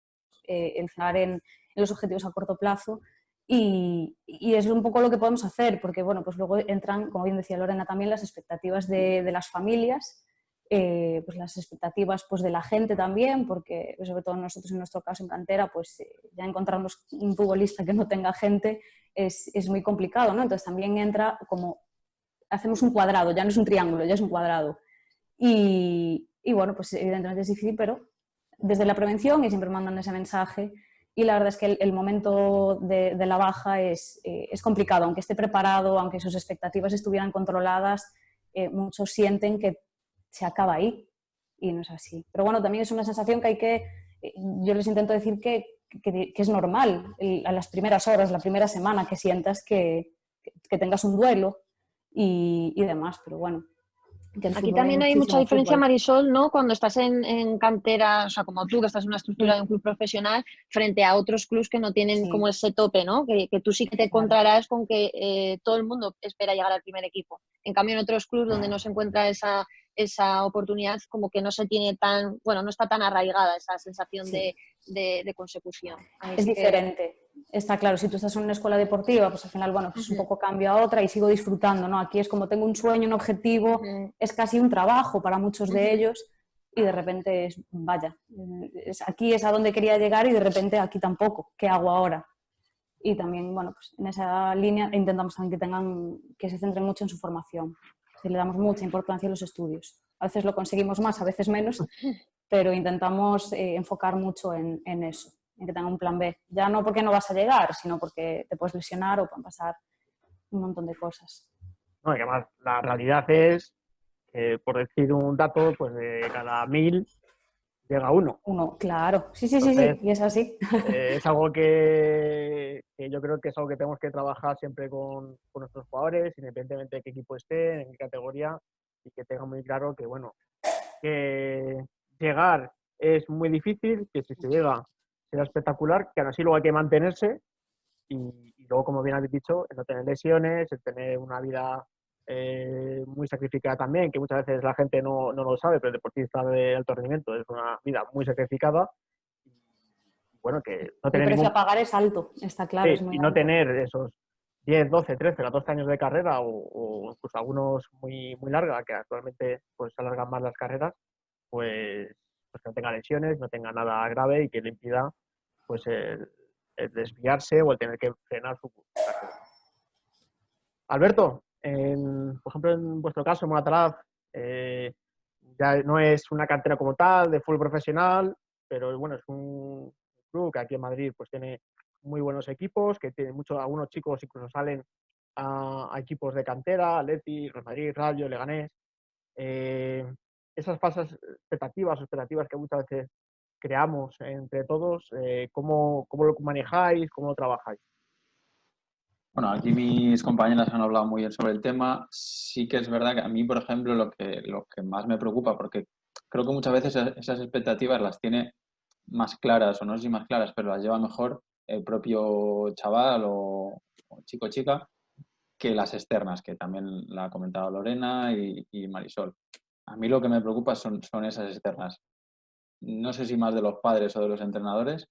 centrar en los objetivos a corto plazo y es un poco lo que podemos hacer, porque bueno, pues luego entran, como bien decía Lorena también, las expectativas de las familias, pues las expectativas pues de la gente también, porque sobre todo nosotros en nuestro caso en cantera, pues ya encontrarnos un futbolista que no tenga gente es muy complicado, ¿no? Entonces también entra como, hacemos un cuadrado, ya no es un triángulo, ya es un cuadrado. Y bueno, pues evidentemente es difícil, pero desde la prevención y siempre mandan ese mensaje. Y la verdad es que el momento de la baja es complicado, aunque esté preparado, aunque sus expectativas estuvieran controladas, muchos sienten que se acaba ahí y no es así. Pero bueno, también es una sensación que hay que, yo les intento decir que es normal a las primeras horas, la primera semana que sientas que tengas un duelo y demás, pero bueno. Aquí también hay mucha diferencia, Marisol, ¿no? Cuando estás en cantera, o sea, como tú, que estás en una estructura de un club profesional, frente a otros clubs que no tienen como ese tope, ¿no? Que tú sí que te encontrarás con que todo el mundo espera llegar al primer equipo. En cambio, en otros clubs donde no se encuentra esa oportunidad, como que no se tiene tan, bueno, no está tan arraigada esa sensación de consecución. Es diferente. Está claro, si tú estás en una escuela deportiva, pues al final, bueno, pues un poco cambio a otra y sigo disfrutando, ¿no? Aquí es como tengo un sueño, un objetivo, es casi un trabajo para muchos de ellos y de repente es, vaya, aquí es a donde quería llegar y de repente aquí tampoco, ¿qué hago ahora? Y también, bueno, pues en esa línea intentamos también que se centren mucho en su formación, que le damos mucha importancia a los estudios. A veces lo conseguimos más, a veces menos, pero intentamos enfocar mucho en eso, en que tenga un plan B. Ya no porque no vas a llegar, sino porque te puedes lesionar o pueden pasar un montón de cosas. No, y además la realidad es que, por decir un dato, pues de cada 1000 llega uno. Uno, claro. Sí, y es así. Es algo que yo creo que es algo que tenemos que trabajar siempre con nuestros jugadores, independientemente de qué equipo esté, en qué categoría, y que tengan muy claro que, bueno, que llegar es muy difícil, que si se llega será espectacular, que aún así luego hay que mantenerse y luego, como bien habéis dicho, el no tener lesiones, el tener una vida muy sacrificada también, que muchas veces la gente no lo sabe, pero el deportista de alto rendimiento es una vida muy sacrificada. Y bueno, que no tener el precio a pagar es alto, está claro. Sí, es muy y no alto. tener esos 10, 12, 13, 14 años de carrera o incluso algunos muy, muy larga, que actualmente pues se alargan más las carreras, pues que no tenga lesiones, no tenga nada grave y que le impida pues el desviarse o el tener que frenar su carrera. Alberto, por ejemplo, en vuestro caso, en Moratalaz, ya no es una cantera como tal de fútbol profesional, pero bueno, es un club que aquí en Madrid pues tiene muy buenos equipos, que tiene algunos chicos incluso salen a equipos de cantera, Atleti, Real Madrid, Rayo, Leganés. Esas falsas expectativas o expectativas que muchas veces creamos entre todos, ¿cómo lo manejáis, cómo lo trabajáis? Bueno, aquí mis compañeras han hablado muy bien sobre el tema. Sí que es verdad que a mí, por ejemplo, lo que más me preocupa, porque creo que muchas veces esas expectativas las tiene más claras, o no sé si más claras, pero las lleva mejor el propio chaval o chico o chica que las externas, que también la ha comentado Lorena y Marisol. A mí lo que me preocupa son esas externas. No sé si más de los padres o de los entrenadores,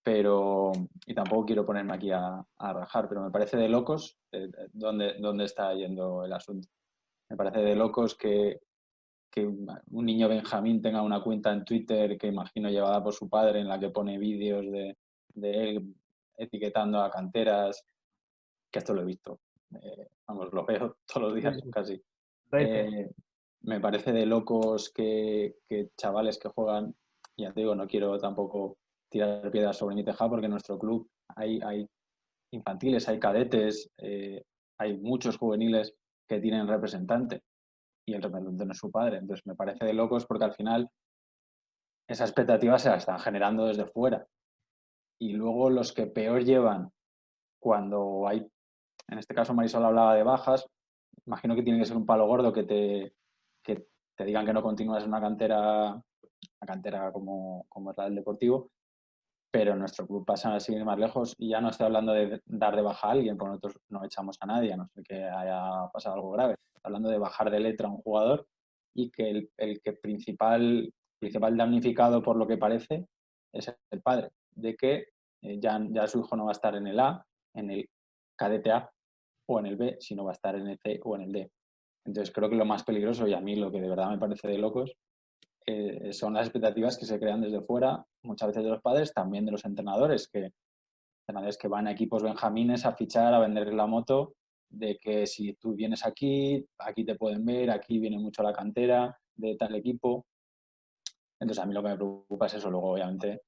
pero, y tampoco quiero ponerme aquí a rajar, pero me parece de locos dónde está yendo el asunto. Me parece de locos que un niño Benjamín tenga una cuenta en Twitter que imagino llevada por su padre en la que pone vídeos de él etiquetando a canteras, que esto lo he visto. Vamos, lo veo todos los días casi. Me parece de locos que chavales que juegan, ya te digo, no quiero tampoco tirar piedras sobre mi tejado porque en nuestro club hay infantiles, hay cadetes, hay muchos juveniles que tienen representante y el representante no es su padre. Entonces me parece de locos porque al final esa expectativa se la están generando desde fuera. Y luego los que peor llevan cuando hay, en este caso Marisol hablaba de bajas, imagino que tiene que ser un palo gordo que te digan que no continúas en una cantera como es la del Deportivo, pero en nuestro club pasa a seguir más lejos y ya no estoy hablando de dar de baja a alguien, porque nosotros no echamos a nadie, a no ser que haya pasado algo grave. Estoy hablando de bajar de letra a un jugador y que el que principal damnificado por lo que parece es el padre, de que ya su hijo no va a estar en el A, en el cadete A o en el B, sino va a estar en el C o en el D. Entonces creo que lo más peligroso y a mí lo que de verdad me parece de locos son las expectativas que se crean desde fuera, muchas veces de los padres, también de los entrenadores que van a equipos benjamines a fichar, a vender la moto, de que si tú vienes aquí te pueden ver, aquí viene mucho la cantera de tal equipo. Entonces a mí lo que me preocupa es eso. Luego, obviamente,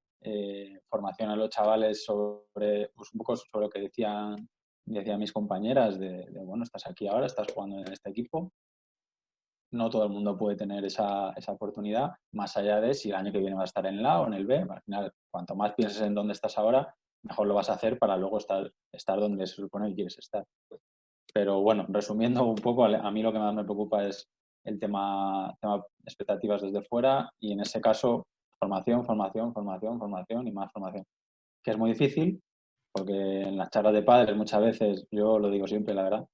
formación a los chavales sobre, pues un poco sobre lo que decían mis compañeras, bueno, estás aquí ahora, estás jugando en este equipo. No todo el mundo puede tener esa oportunidad, más allá de si el año que viene vas a estar en el A o en el B. Al final, cuanto más pienses en dónde estás ahora, mejor lo vas a hacer para luego estar donde se supone que quieres estar. Pero bueno, resumiendo un poco, a mí lo que más me preocupa es el tema expectativas desde fuera y en ese caso formación y más formación. Que es muy difícil porque en las charlas de padres muchas veces, yo lo digo siempre, la verdad,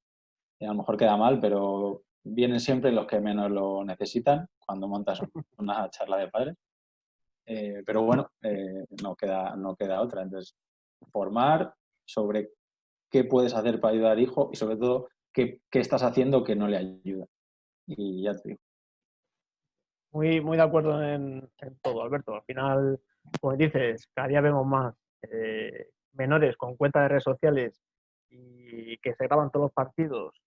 y a lo mejor queda mal, pero vienen siempre los que menos lo necesitan cuando montas una charla de padres. Pero bueno, no queda otra. Entonces, formar sobre qué puedes hacer para ayudar al hijo y sobre todo qué estás haciendo que no le ayuda. Y ya te digo. Muy de acuerdo en todo, Alberto. Al final, como dices, cada día vemos más menores con cuentas de redes sociales y que se graban todos los partidos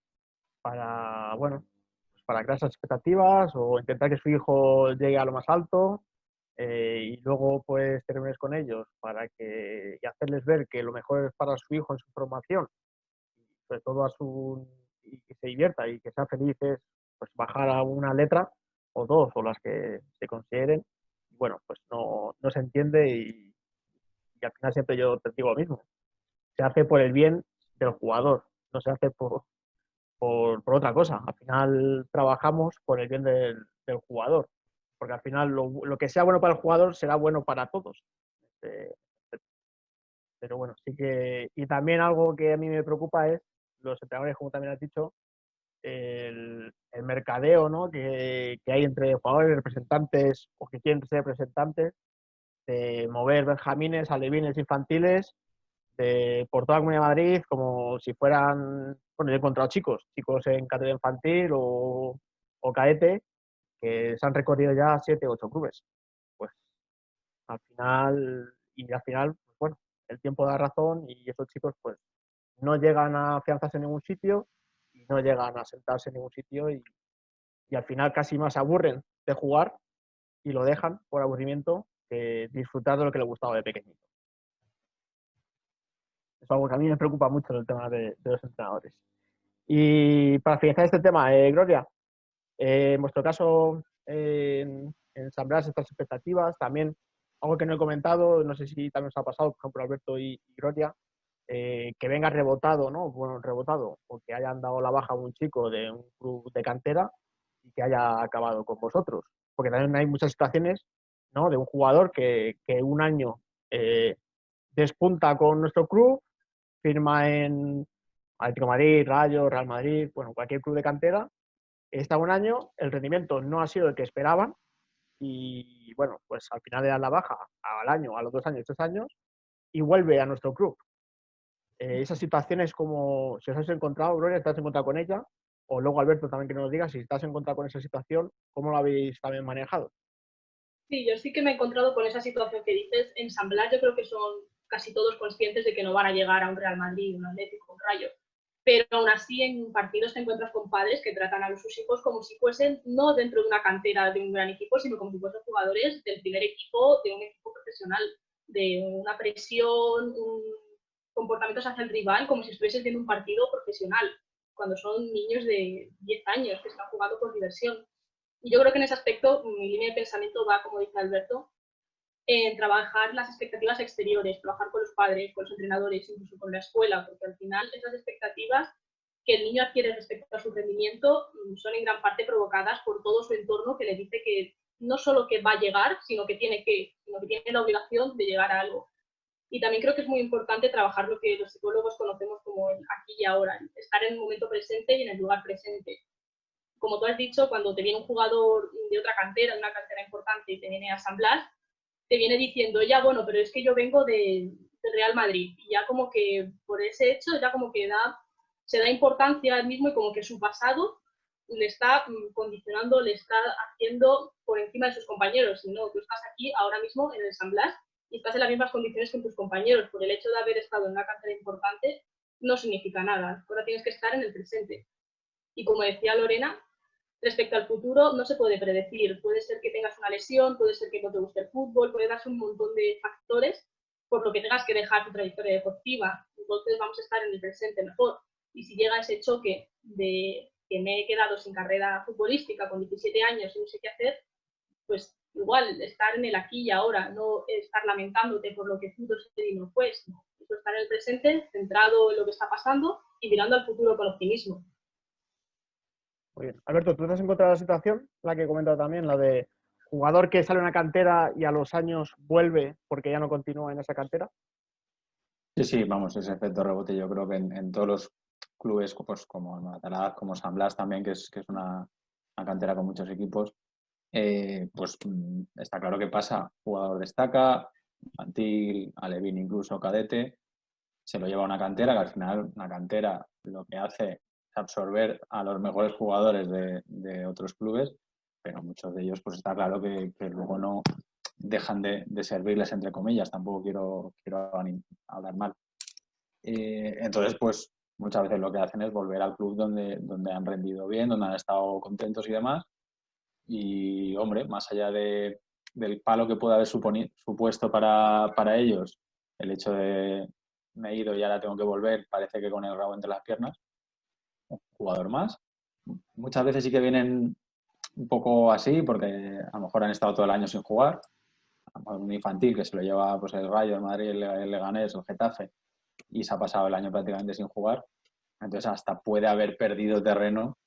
para, bueno, pues para crear esas expectativas o intentar que su hijo llegue a lo más alto y luego pues termines con ellos y hacerles ver que lo mejor es para su hijo en su formación, sobre todo y que se divierta y que sean felices, pues bajar a una letra o dos o las que se consideren. Bueno, pues no se entiende y al final siempre yo te digo lo mismo. Se hace por el bien del jugador, no se hace por otra cosa. Al final trabajamos por el bien del jugador, porque al final lo que sea bueno para el jugador será bueno para todos. Eh, pero bueno, sí que... Y también algo que a mí me preocupa es los entrenadores, como también has dicho, el mercadeo, ¿no? que hay entre jugadores y representantes o que quieren ser representantes, de mover benjamines, alevines infantiles por toda la Comunidad de Madrid como si fueran, bueno, yo he encontrado chicos en categoría infantil o cadete que se han recorrido ya 7 u 8 clubes. Pues al final, pues bueno, el tiempo da razón y esos chicos pues no llegan a afianzarse en ningún sitio y no llegan a sentarse en ningún sitio y al final casi más se aburren de jugar y lo dejan por aburrimiento que disfrutar de lo que les gustaba de pequeñito. Es algo que a mí me preocupa mucho en el tema de los entrenadores. Y para finalizar este tema, Gloria, en vuestro caso, en San Blas, estas expectativas, también algo que no he comentado, no sé si también os ha pasado, por ejemplo, Alberto y Gloria, que venga rebotado, ¿no? Bueno, rebotado, o que hayan dado la baja a un chico de un club de cantera y que haya acabado con vosotros. Porque también hay muchas situaciones, ¿no? De un jugador que un año despunta con nuestro club, firma en Atlético de Madrid, Rayo, Real Madrid, bueno, cualquier club de cantera, está un año, el rendimiento no ha sido el que esperaban y, bueno, pues al final le dan la baja al año, a los 2 años, 3 años y vuelve a nuestro club. Esas situaciones, como si os has encontrado, Gloria, ¿estás encontrado con ella? O luego, Alberto, también que nos diga si estás encontrado con esa situación, ¿cómo lo habéis también manejado? Sí, yo sí que me he encontrado con esa situación que dices. En San Blas yo creo que son casi todos conscientes de que no van a llegar a un Real Madrid, un Atlético, un Rayo. Pero aún así en partidos te encuentras con padres que tratan a sus hijos como si fuesen no dentro de una cantera de un gran equipo, sino como si fuesen jugadores del primer equipo, de un equipo profesional, de una presión, comportamientos hacia el rival, como si estuvieses viendo un partido profesional, cuando son niños de 10 años que están jugando por diversión. Y yo creo que en ese aspecto mi línea de pensamiento va, como dice Alberto, en trabajar las expectativas exteriores, trabajar con los padres, con los entrenadores, incluso con la escuela, porque al final esas expectativas que el niño adquiere respecto a su rendimiento son en gran parte provocadas por todo su entorno que le dice que no solo que va a llegar, sino que tiene la obligación de llegar a algo. Y también creo que es muy importante trabajar lo que los psicólogos conocemos como el aquí y ahora, estar en el momento presente y en el lugar presente. Como tú has dicho, cuando te viene un jugador de otra cantera, de una cantera importante, y te viene a San Blas, te viene diciendo, ya, bueno, pero es que yo vengo del Real Madrid. Y ya como que por ese hecho, ya como que se da importancia al mismo y como que su pasado le está condicionando, le está haciendo por encima de sus compañeros. Y no, tú estás aquí ahora mismo en el San Blas y estás en las mismas condiciones que tus compañeros. Por el hecho de haber estado en una cantera importante, no significa nada. Ahora tienes que estar en el presente. Y como decía Lorena, respecto al futuro no se puede predecir. Puede ser que tengas una lesión, puede ser que no te guste el fútbol, puede darse un montón de factores por lo que tengas que dejar tu trayectoria deportiva. Entonces vamos a estar en el presente mejor. Y si llega ese choque de que me he quedado sin carrera futbolística con 17 años y no sé qué hacer, pues igual estar en el aquí y ahora, no estar lamentándote por lo que pudo ser y no fue, sino estar en el presente, centrado en lo que está pasando y mirando al futuro con optimismo. Muy bien. Alberto, ¿tú te has encontrado la situación, la que he comentado también, la de jugador que sale a una cantera y a los años vuelve porque ya no continúa en esa cantera? Sí, vamos, ese efecto rebote yo creo que en todos los clubes pues, como Matalaz, como San Blas también, que es una cantera con muchos equipos, pues está claro que pasa. Jugador destaca, infantil, alevín incluso, cadete, se lo lleva a una cantera, que al final una cantera lo que hace es absorber a los mejores jugadores de otros clubes, pero muchos de ellos pues está claro que luego no dejan de servirles, entre comillas, tampoco quiero hablar mal. Entonces, pues muchas veces lo que hacen es volver al club donde han rendido bien, donde han estado contentos y demás. Y, hombre, más allá del palo que puede haber supuesto para ellos, el hecho de me he ido y ahora tengo que volver, parece que con el rabo entre las piernas, un jugador más. Muchas veces sí que vienen un poco así, porque a lo mejor han estado todo el año sin jugar. Un infantil que se lo lleva pues, el Rayo, el Madrid, el Leganés, el Getafe, y se ha pasado el año prácticamente sin jugar. Entonces hasta puede haber perdido terreno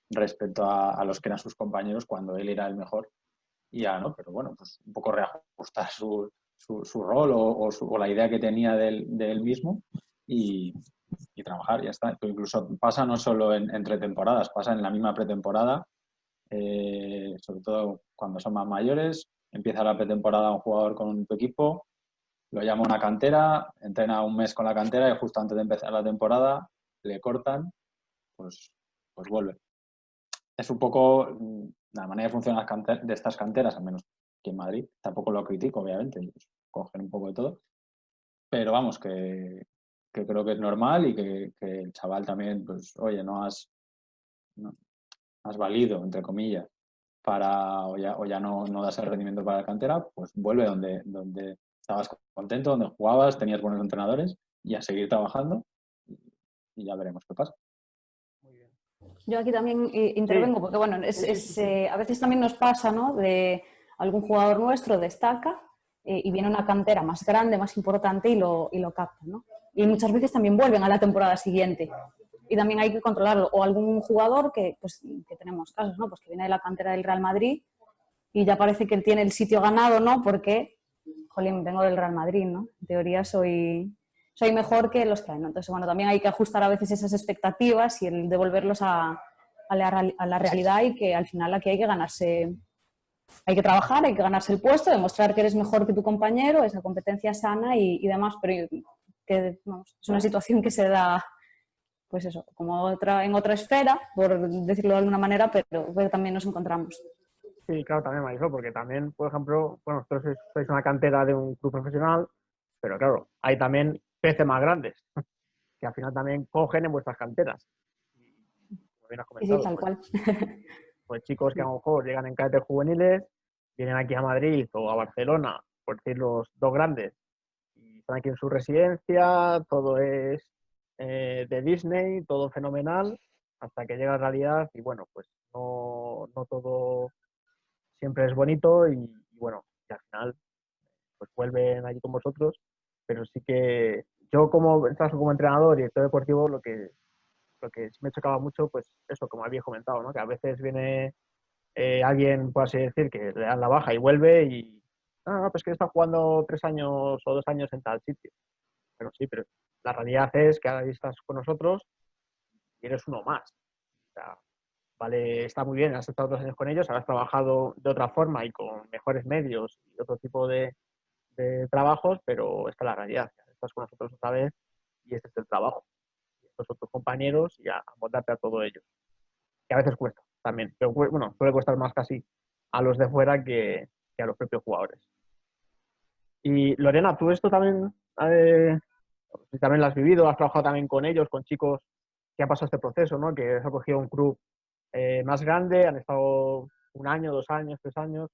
respecto a los que eran sus compañeros cuando él era el mejor. Y ya, ¿no? Pero bueno, pues un poco reajustar su rol o la idea que tenía de él mismo y trabajar, ya está. Pero incluso pasa no solo entre temporadas, pasa en la misma pretemporada, sobre todo cuando son más mayores. Empieza la pretemporada un jugador con tu equipo, lo llama una cantera, entrena un mes con la cantera y justo antes de empezar la temporada le cortan, pues vuelve. Es un poco la manera de funcionar de estas canteras, al menos aquí en Madrid. Tampoco lo critico, obviamente, pues, cogen un poco de todo. Pero vamos, que creo que es normal y que el chaval también, pues, oye, no has no has valido, entre comillas, o ya no das el rendimiento para la cantera, pues vuelve donde estabas contento, donde jugabas, tenías buenos entrenadores y a seguir trabajando y ya veremos qué pasa. Muy bien. Yo aquí también intervengo porque, bueno, a veces también nos pasa, ¿no? De algún jugador nuestro destaca y viene una cantera más grande, más importante y lo capta, ¿no? Y muchas veces también vuelven a la temporada siguiente y también hay que controlarlo. O algún jugador que tenemos casos, ¿no? Pues que viene de la cantera del Real Madrid y ya parece que tiene el sitio ganado, ¿no? Porque, jolín, vengo del Real Madrid, ¿no? En teoría soy mejor que los que hay, ¿no? Entonces, bueno, también hay que ajustar a veces esas expectativas y el devolverlos a la realidad y que al final aquí hay que ganarse, hay que trabajar, hay que ganarse el puesto, demostrar que eres mejor que tu compañero, esa competencia sana y demás, pero que, vamos, es una situación que se da, pues eso, como en otra esfera, por decirlo de alguna manera, pero también nos encontramos. Sí, claro, también Marisol, porque también, por ejemplo, bueno, vosotros sois una cantera de un club profesional, pero claro, hay también peces más grandes que al final también cogen en vuestras canteras. Como bien has Y sí, comentado, tal cual. pues chicos que a lo mejor llegan en cadetes juveniles, vienen aquí a Madrid o a Barcelona, por decir los dos grandes, y están aquí en su residencia, todo es de Disney, todo fenomenal, hasta que llega la realidad y bueno, pues no todo siempre es bonito y bueno, y al final pues vuelven allí con vosotros, pero sí que yo como, en este caso como entrenador y director deportivo, lo que sí me chocaba mucho, pues eso, como había comentado, ¿no? Que a veces viene alguien, por así decir, que le dan la baja y vuelve y, no, pues que está jugando 3 años o 2 años en tal sitio. Pero sí, pero la realidad es que ahora estás con nosotros y eres uno más. O sea, vale, está muy bien, has estado 2 años con ellos, has trabajado de otra forma y con mejores medios y otro tipo de trabajos, pero esta es la realidad. Estás con nosotros otra vez y este es el trabajo. Y estos son tus compañeros y a montarte a todo ello. Que a veces cuesta también, pero bueno, suele costar más casi a los de fuera que a los propios jugadores. Y Lorena, tú esto también, si también lo has vivido, has trabajado también con ellos, con chicos que han pasado este proceso, ¿no? Que has cogido un club más grande, han estado 1 año, 2 años, 3 años,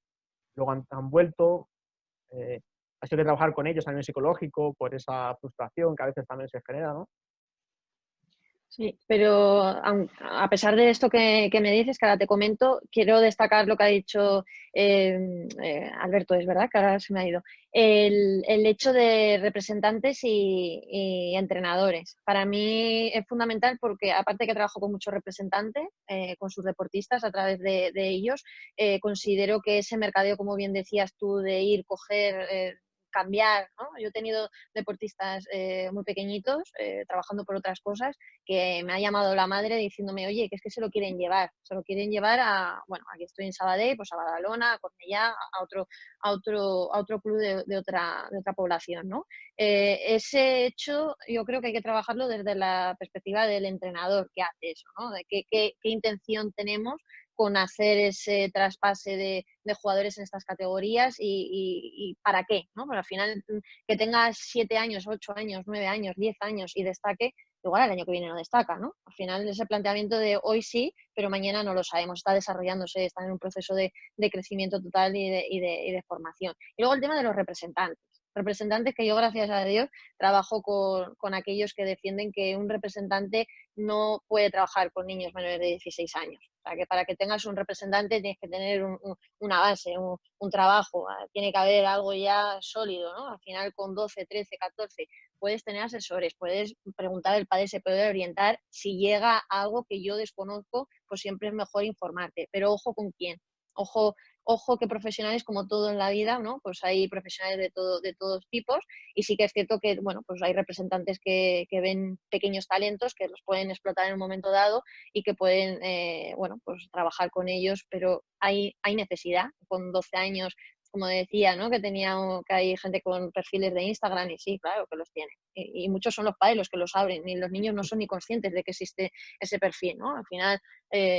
luego han vuelto. Has tenido que trabajar con ellos a nivel psicológico por esa frustración que a veces también se genera, ¿no? Sí, pero a pesar de esto que me dices, que ahora te comento, quiero destacar lo que ha dicho Alberto, es verdad que ahora se me ha ido, el hecho de representantes y entrenadores. Para mí es fundamental porque aparte que trabajo con muchos representantes, con sus deportistas a través de ellos, considero que ese mercadeo, como bien decías tú, de ir, coger... cambiar, ¿no? Yo he tenido deportistas muy pequeñitos trabajando por otras cosas que me ha llamado la madre diciéndome, oye, que es que se lo quieren llevar a, bueno, aquí estoy en Sabadell, pues a Badalona, a Cornellá, a otro club de otra población, ¿no? Ese hecho yo creo que hay que trabajarlo desde la perspectiva del entrenador que hace eso, ¿no? De qué intención tenemos con hacer ese traspase de jugadores en estas categorías y para qué, ¿no? Pero al final que tenga 7 años, 8 años, 9 años, 10 años y destaque, igual el año que viene no destaca, ¿no? Al final ese planteamiento de hoy sí, pero mañana no lo sabemos, está desarrollándose, está en un proceso de crecimiento total y de formación. Y luego el tema de los representantes que yo, gracias a Dios, trabajo con aquellos que defienden que un representante no puede trabajar con niños menores de 16 años. O sea, que para que tengas un representante tienes que tener una base, un trabajo, tiene que haber algo ya sólido, ¿no? Al final con 12, 13, 14 puedes tener asesores, puedes preguntar, el padre se puede orientar. Si llega algo que yo desconozco, pues siempre es mejor informarte, pero ojo con quién. Ojo que profesionales, como todo en la vida, ¿no? Pues hay profesionales de todos tipos y sí que es cierto que, bueno, pues hay representantes que ven pequeños talentos que los pueden explotar en un momento dado y que pueden, bueno, pues trabajar con ellos, pero hay necesidad. Con 12 años, como decía, ¿no? Que hay gente con perfiles de Instagram y sí, claro que los tiene. Y muchos son los padres los que los abren y los niños no son ni conscientes de que existe ese perfil, ¿no? Al final,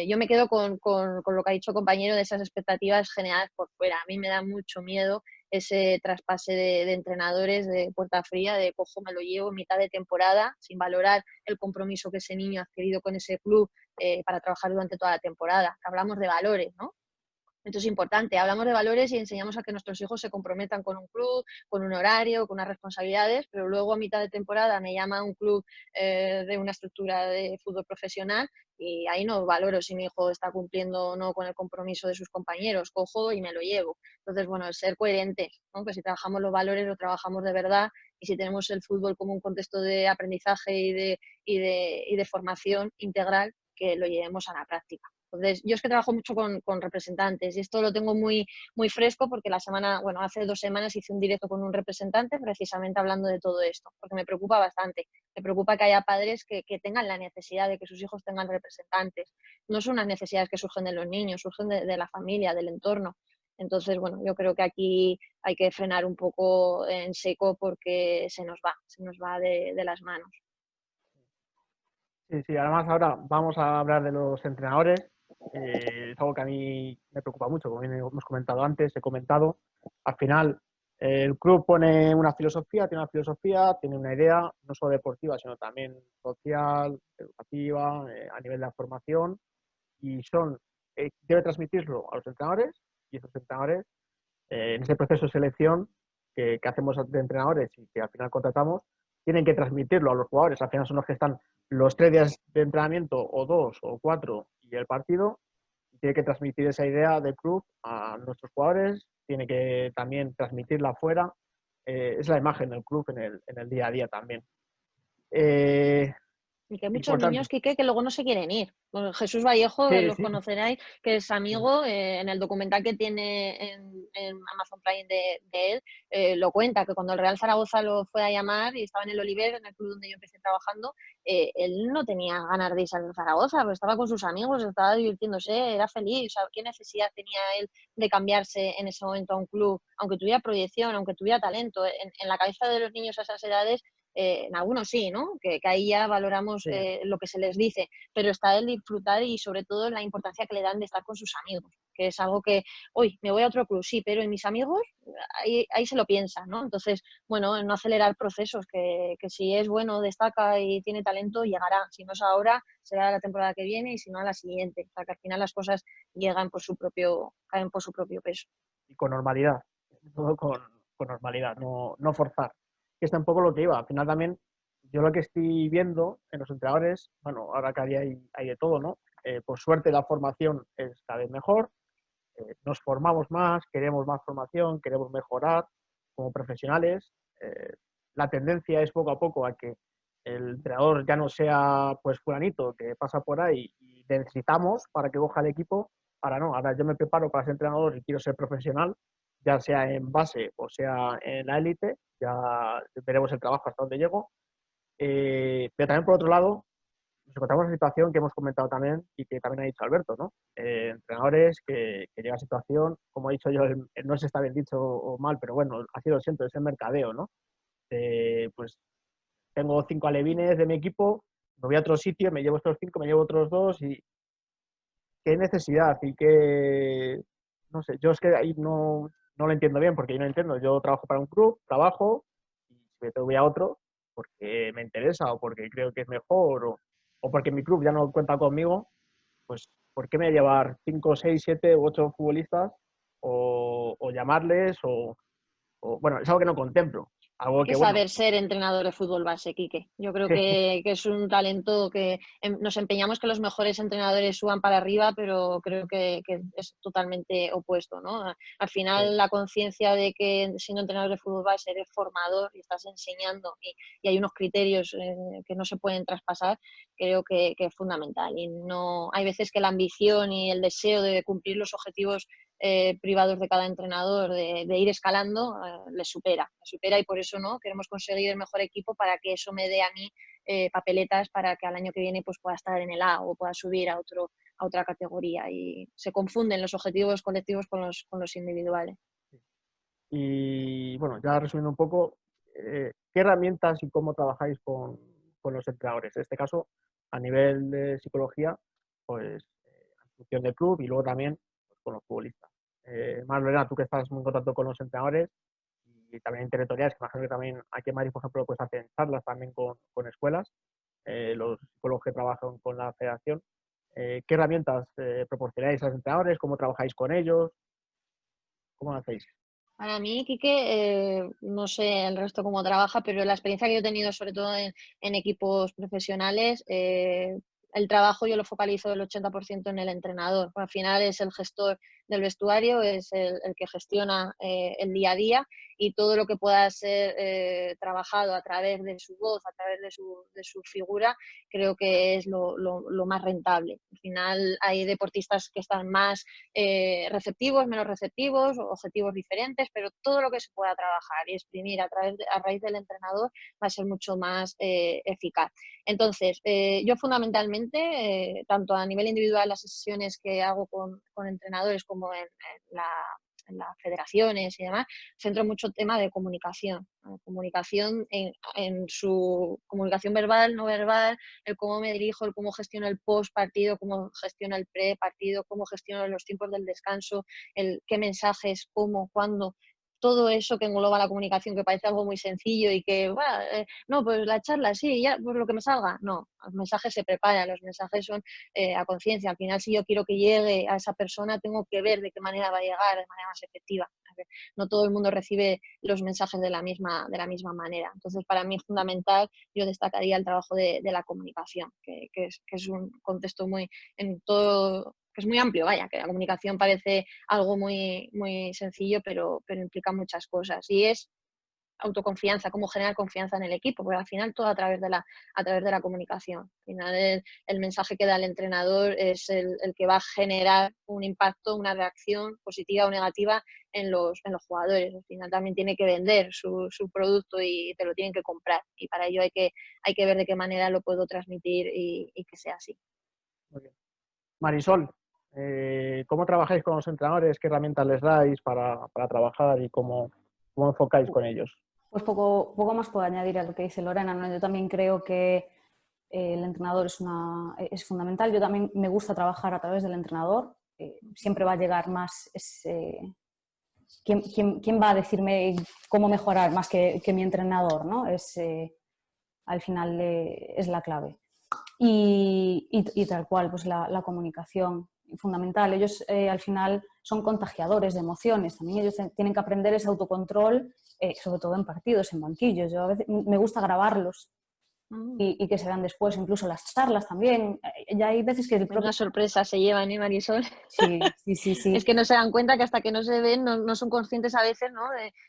yo me quedo con lo que ha dicho compañero de esas expectativas generadas por fuera. A mí me da mucho miedo ese traspase de entrenadores de puerta fría, de cojo, me lo llevo en mitad de temporada, sin valorar el compromiso que ese niño ha adquirido con ese club para trabajar durante toda la temporada. Hablamos de valores, ¿no? Esto es importante. Hablamos de valores y enseñamos a que nuestros hijos se comprometan con un club, con un horario, con unas responsabilidades, pero luego a mitad de temporada me llama un club de una estructura de fútbol profesional y ahí no valoro si mi hijo está cumpliendo o no con el compromiso de sus compañeros. Cojo y me lo llevo. Entonces, bueno, es ser coherentes, ¿no? Que si trabajamos los valores, lo trabajamos de verdad, y si tenemos el fútbol como un contexto de aprendizaje y de formación integral, que lo llevemos a la práctica. Entonces, yo es que trabajo mucho con representantes y esto lo tengo muy, muy fresco porque hace 2 semanas hice un directo con un representante precisamente hablando de todo esto, porque me preocupa bastante. Me preocupa que haya padres que tengan la necesidad de que sus hijos tengan representantes. No son unas necesidades que surgen de los niños, surgen de la familia, del entorno. Entonces, bueno, yo creo que aquí hay que frenar un poco en seco porque se nos va de las manos. Sí, sí, además ahora vamos a hablar de los entrenadores. Es algo que a mí me preocupa mucho, como bien hemos comentado antes, he comentado. Al final, el club pone una filosofía, tiene una idea, no solo deportiva, sino también social, educativa, a nivel de la formación, y debe transmitirlo a los entrenadores, y esos entrenadores, en ese proceso de selección que hacemos de entrenadores y que al final contratamos, tienen que transmitirlo a los jugadores. Al final son los que están los 3 días de entrenamiento, o 2 o 4, y el partido, y tiene que transmitir esa idea del club a nuestros jugadores, tiene que también transmitirla afuera. Es la imagen del club en el día a día también. Y que hay muchos Importante. niños, Quique, que luego no se quieren ir. Bueno, Jesús Vallejo, Sí, los sí. conoceráis, que es amigo, en el documental que tiene en Amazon Prime de él, lo cuenta, que cuando el Real Zaragoza lo fue a llamar y estaba en el Oliver, en el club donde yo empecé trabajando, él no tenía ganas de irse al Zaragoza, pero estaba con sus amigos, estaba divirtiéndose, era feliz. O sea, ¿qué necesidad tenía él de cambiarse en ese momento a un club? Aunque tuviera proyección, aunque tuviera talento, en la cabeza de los niños a esas edades, en algunos sí, ¿no? Que ahí ya valoramos Sí. lo que se les dice, pero está el disfrutar y sobre todo la importancia que le dan de estar con sus amigos, que es algo que, hoy me voy a otro club, sí, pero en mis amigos, ahí se lo piensan, ¿no? Entonces, bueno, no acelerar procesos, que si es bueno, destaca y tiene talento, llegará. Si no es ahora, será la temporada que viene y si no, a la siguiente. O sea, que al final las cosas caen por su propio peso. Y con normalidad, todo con normalidad, no forzar. Que es un poco lo que iba. Al final también, yo lo que estoy viendo en los entrenadores, bueno, ahora cada día hay de todo, ¿no? Por suerte la formación es cada vez mejor, nos formamos más, queremos más formación, queremos mejorar como profesionales. La tendencia es poco a poco a que el entrenador ya no sea pues fulanito que pasa por ahí y necesitamos para que coja el equipo. Ahora no, ahora yo me preparo para ser entrenador y quiero ser profesional, ya sea en base o sea en la élite, ya veremos el trabajo hasta dónde llego. Pero también por otro lado, nos encontramos en una situación que hemos comentado también y que también ha dicho Alberto, ¿no? Entrenadores que llega a situación, como he dicho yo, no sé si está bien dicho o mal, pero bueno, así lo siento, es el mercadeo, ¿no? Pues tengo 5 alevines de mi equipo, me voy a otro sitio, me llevo estos 5, me llevo otros 2 y qué necesidad y qué, no sé, yo es que ahí no lo entiendo bien porque yo no entiendo, yo trabajo para un club, trabajo y si me voy a otro porque me interesa o porque creo que es mejor o porque mi club ya no cuenta conmigo, pues ¿por qué me voy a llevar 5, 6, 7 u 8 futbolistas o llamarles bueno, es algo que no contemplo, algo Que que bueno, saber ser entrenador de fútbol base, Quique. Yo creo que es un talento que nos empeñamos que los mejores entrenadores suban para arriba, pero creo que es totalmente opuesto, ¿no? Al final, la conciencia de que siendo entrenador de fútbol base eres formador y estás enseñando y hay unos criterios que no se pueden traspasar, creo que es fundamental. Y no hay veces que la ambición y el deseo de cumplir los objetivos privados de cada entrenador, de ir escalando, les supera y por eso no queremos conseguir el mejor equipo para que eso me dé a mí papeletas para que al año que viene pues pueda estar en el A o pueda subir a otra categoría y se confunden los objetivos colectivos con los individuales. Y bueno, ya resumiendo un poco, ¿qué herramientas y cómo trabajáis con los entrenadores? En este caso, a nivel de psicología, pues en función del club y luego también pues, con los futbolistas. Más Lorena, tú que estás muy en contacto con los entrenadores y también en territoriales, que imagino que también aquí en Madrid, por ejemplo, pues hacen charlas también con escuelas, los psicólogos que trabajan con la federación. ¿Qué herramientas proporcionáis a los entrenadores? ¿Cómo trabajáis con ellos? ¿Cómo lo hacéis? Para mí, Quique, no sé el resto cómo trabaja, pero la experiencia que yo he tenido, sobre todo en equipos profesionales, el trabajo yo lo focalizo el 80% en el entrenador. Al final es el gestor del vestuario, es el que gestiona el día a día, y todo lo que pueda ser trabajado a través de su voz, a través de su figura, creo que es lo más rentable. Al final hay deportistas que están más receptivos, menos receptivos, objetivos diferentes, pero todo lo que se pueda trabajar y exprimir a raíz del entrenador va a ser mucho más eficaz. Entonces, yo fundamentalmente, tanto a nivel individual, las sesiones que hago con entrenadores como en las federaciones y demás, centro mucho el tema de comunicación. Comunicación en su comunicación verbal, no verbal, el cómo me dirijo, el cómo gestiono el post partido, cómo gestiono el pre partido, cómo gestiono los tiempos del descanso, el qué mensajes, cómo, cuándo. Todo eso que engloba la comunicación, que parece algo muy sencillo y que, no, pues la charla, sí, ya, pues lo que me salga. No, los mensajes se preparan, los mensajes son a conciencia. Al final, si yo quiero que llegue a esa persona, tengo que ver de qué manera va a llegar de manera más efectiva. No todo el mundo recibe los mensajes de la misma manera. Entonces, para mí es fundamental, yo destacaría el trabajo de la comunicación, que es un contexto muy, en todo, que es muy amplio, vaya, que la comunicación parece algo muy, muy sencillo, pero implica muchas cosas. Y es autoconfianza, cómo generar confianza en el equipo, porque al final todo a través de la comunicación. Al final el mensaje que da el entrenador es el que va a generar un impacto, una reacción positiva o negativa en los jugadores. Al final también tiene que vender su producto y te lo tienen que comprar. Y para ello hay que ver de qué manera lo puedo transmitir y que sea así. Muy bien. Marisol, ¿cómo trabajáis con los entrenadores? ¿Qué herramientas les dais para trabajar y cómo enfocáis con ellos? Pues poco más puedo añadir a lo que dice Lorena, ¿no? Yo también creo que el entrenador es fundamental. Yo también me gusta trabajar a través del entrenador. Siempre va a llegar más... ¿Quién va a decirme cómo mejorar más que mi entrenador, ¿no? Al final es la clave. Y tal cual, pues la comunicación fundamental. Ellos al final son contagiadores de emociones. También ellos tienen que aprender ese autocontrol, sobre todo en partidos, en banquillos. Yo a veces me gusta grabarlos y que se vean después, incluso las charlas también. Ya hay veces que el propio... Una sorpresa se llevan, ¿eh, Marisol? Sí. Es que no se dan cuenta que hasta que no se ven no son conscientes a veces, ¿no?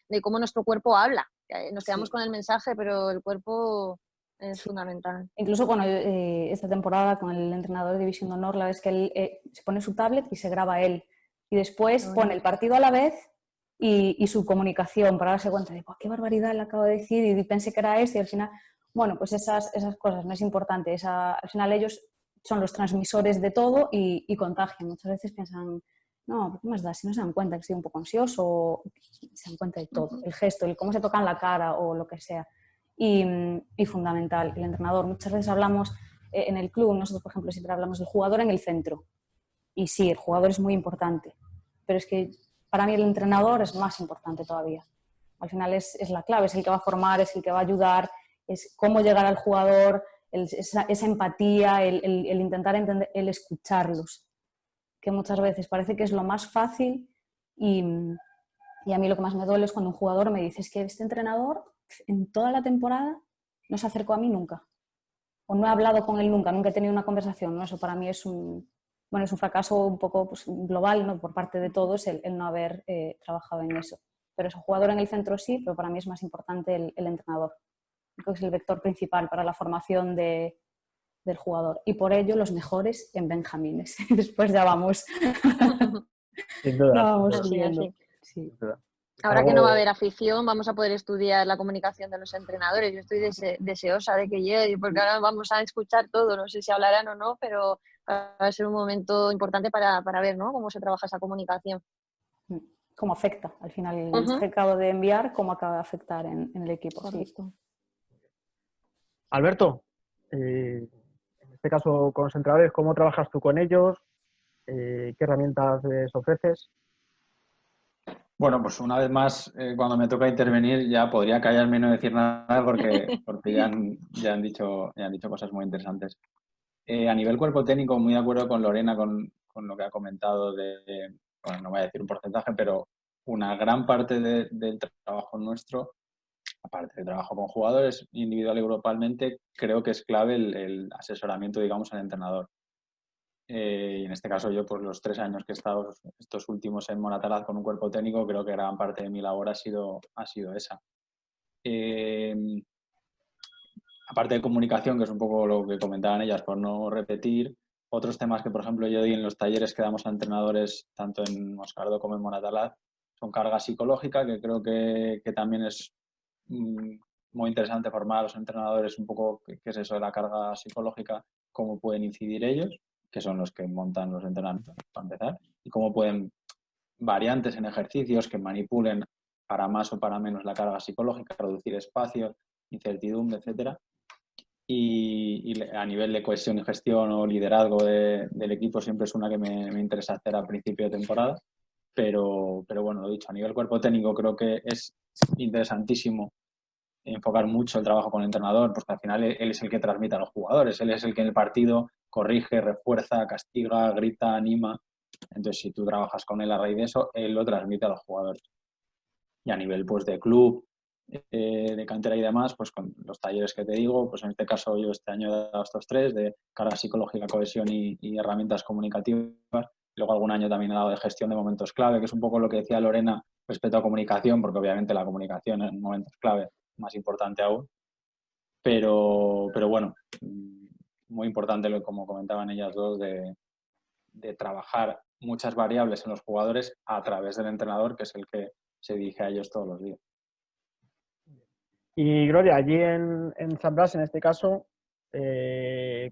de cómo nuestro cuerpo habla. Nos quedamos con el mensaje, pero el cuerpo es fundamental. Incluso cuando esta temporada con el entrenador de División de Honor, la vez que él se pone su tablet y se graba él. Y después pone el partido a la vez y su comunicación para darse cuenta de qué barbaridad le acabo de decir y pensé que era esto y al final, bueno, pues esas cosas no es importante. Al final ellos son los transmisores de todo y contagian. Muchas veces piensan, no, ¿qué más da? Si no se dan cuenta que estoy un poco ansioso, o se dan cuenta de todo, el gesto, el cómo se tocan la cara o lo que sea. Y fundamental, el entrenador. Muchas veces hablamos en el club, nosotros por ejemplo siempre hablamos del jugador en el centro. Y sí, el jugador es muy importante, pero es que para mí el entrenador es más importante todavía. Al final es la clave, es el que va a formar, es el que va a ayudar, es cómo llegar al jugador, esa empatía, el intentar entender, el escucharlos, que muchas veces parece que es lo más fácil y a mí lo que más me duele es cuando un jugador me dice es que este entrenador en toda la temporada no se acercó a mí nunca, o no he hablado con él nunca he tenido una conversación, ¿no? Eso para mí es un fracaso un poco pues, global, ¿no? Por parte de todos el no haber trabajado en eso. Pero ese jugador en el centro sí, pero para mí es más importante el entrenador. Creo que es el vector principal para la formación del jugador. Y por ello los mejores en benjamines. Después ya vamos. Sin duda. Ya vamos Así, subiendo. así. Sí. Sin duda. Ahora que no va a haber afición, vamos a poder estudiar la comunicación de los entrenadores. Yo estoy deseosa de que llegue, porque ahora vamos a escuchar todo. No sé si hablarán o no, pero va a ser un momento importante para ver, ¿no?, cómo se trabaja esa comunicación. Cómo afecta al final el mensaje que acabo de enviar, cómo acaba de afectar en el equipo. Correcto. Sí. Alberto, en este caso con los entrenadores, ¿cómo trabajas tú con ellos? ¿Qué herramientas les ofreces? Bueno, pues una vez más, cuando me toca intervenir, ya podría callarme y no decir nada porque ya han dicho cosas muy interesantes. A nivel cuerpo técnico, muy de acuerdo con Lorena, con lo que ha comentado bueno, no voy a decir un porcentaje, pero una gran parte del trabajo nuestro, aparte de trabajo con jugadores individual y grupalmente, creo que es clave el asesoramiento, digamos, al entrenador. Y en este caso yo, pues los 3 años que he estado estos últimos en Moratalaz con un cuerpo técnico, creo que gran parte de mi labor ha sido esa. Aparte de comunicación, que es un poco lo que comentaban ellas, por no repetir, otros temas que, por ejemplo, yo di en los talleres que damos a entrenadores, tanto en Moscardo como en Moratalaz, son carga psicológica, que creo que también es muy interesante formar a los entrenadores un poco qué es eso de la carga psicológica, cómo pueden incidir ellos, que son los que montan los entrenamientos, para empezar, y cómo pueden variantes en ejercicios que manipulen para más o para menos la carga psicológica, reducir espacio, incertidumbre, etcétera. Y a nivel de cohesión y gestión o liderazgo del equipo siempre es una que me interesa hacer a principio de temporada. Pero bueno, lo dicho, a nivel cuerpo técnico creo que es interesantísimo enfocar mucho el trabajo con el entrenador, porque al final él es el que transmite a los jugadores, él es el que en el partido corrige, refuerza, castiga, grita, anima. Entonces, si tú trabajas con él a raíz de eso, él lo transmite a los jugadores. Y a nivel pues de club, de cantera y demás, pues con los talleres que te digo, pues en este caso yo este año he dado estos 3 de carga psicológica, cohesión y herramientas comunicativas. Luego algún año también he dado de gestión de momentos clave, que es un poco lo que decía Lorena respecto a comunicación, porque obviamente la comunicación en momentos clave es más importante aún. Pero bueno, muy importante, como comentaban ellas dos, de trabajar muchas variables en los jugadores a través del entrenador, que es el que se dirige a ellos todos los días. Y Gloria, allí en San Blas, en este caso,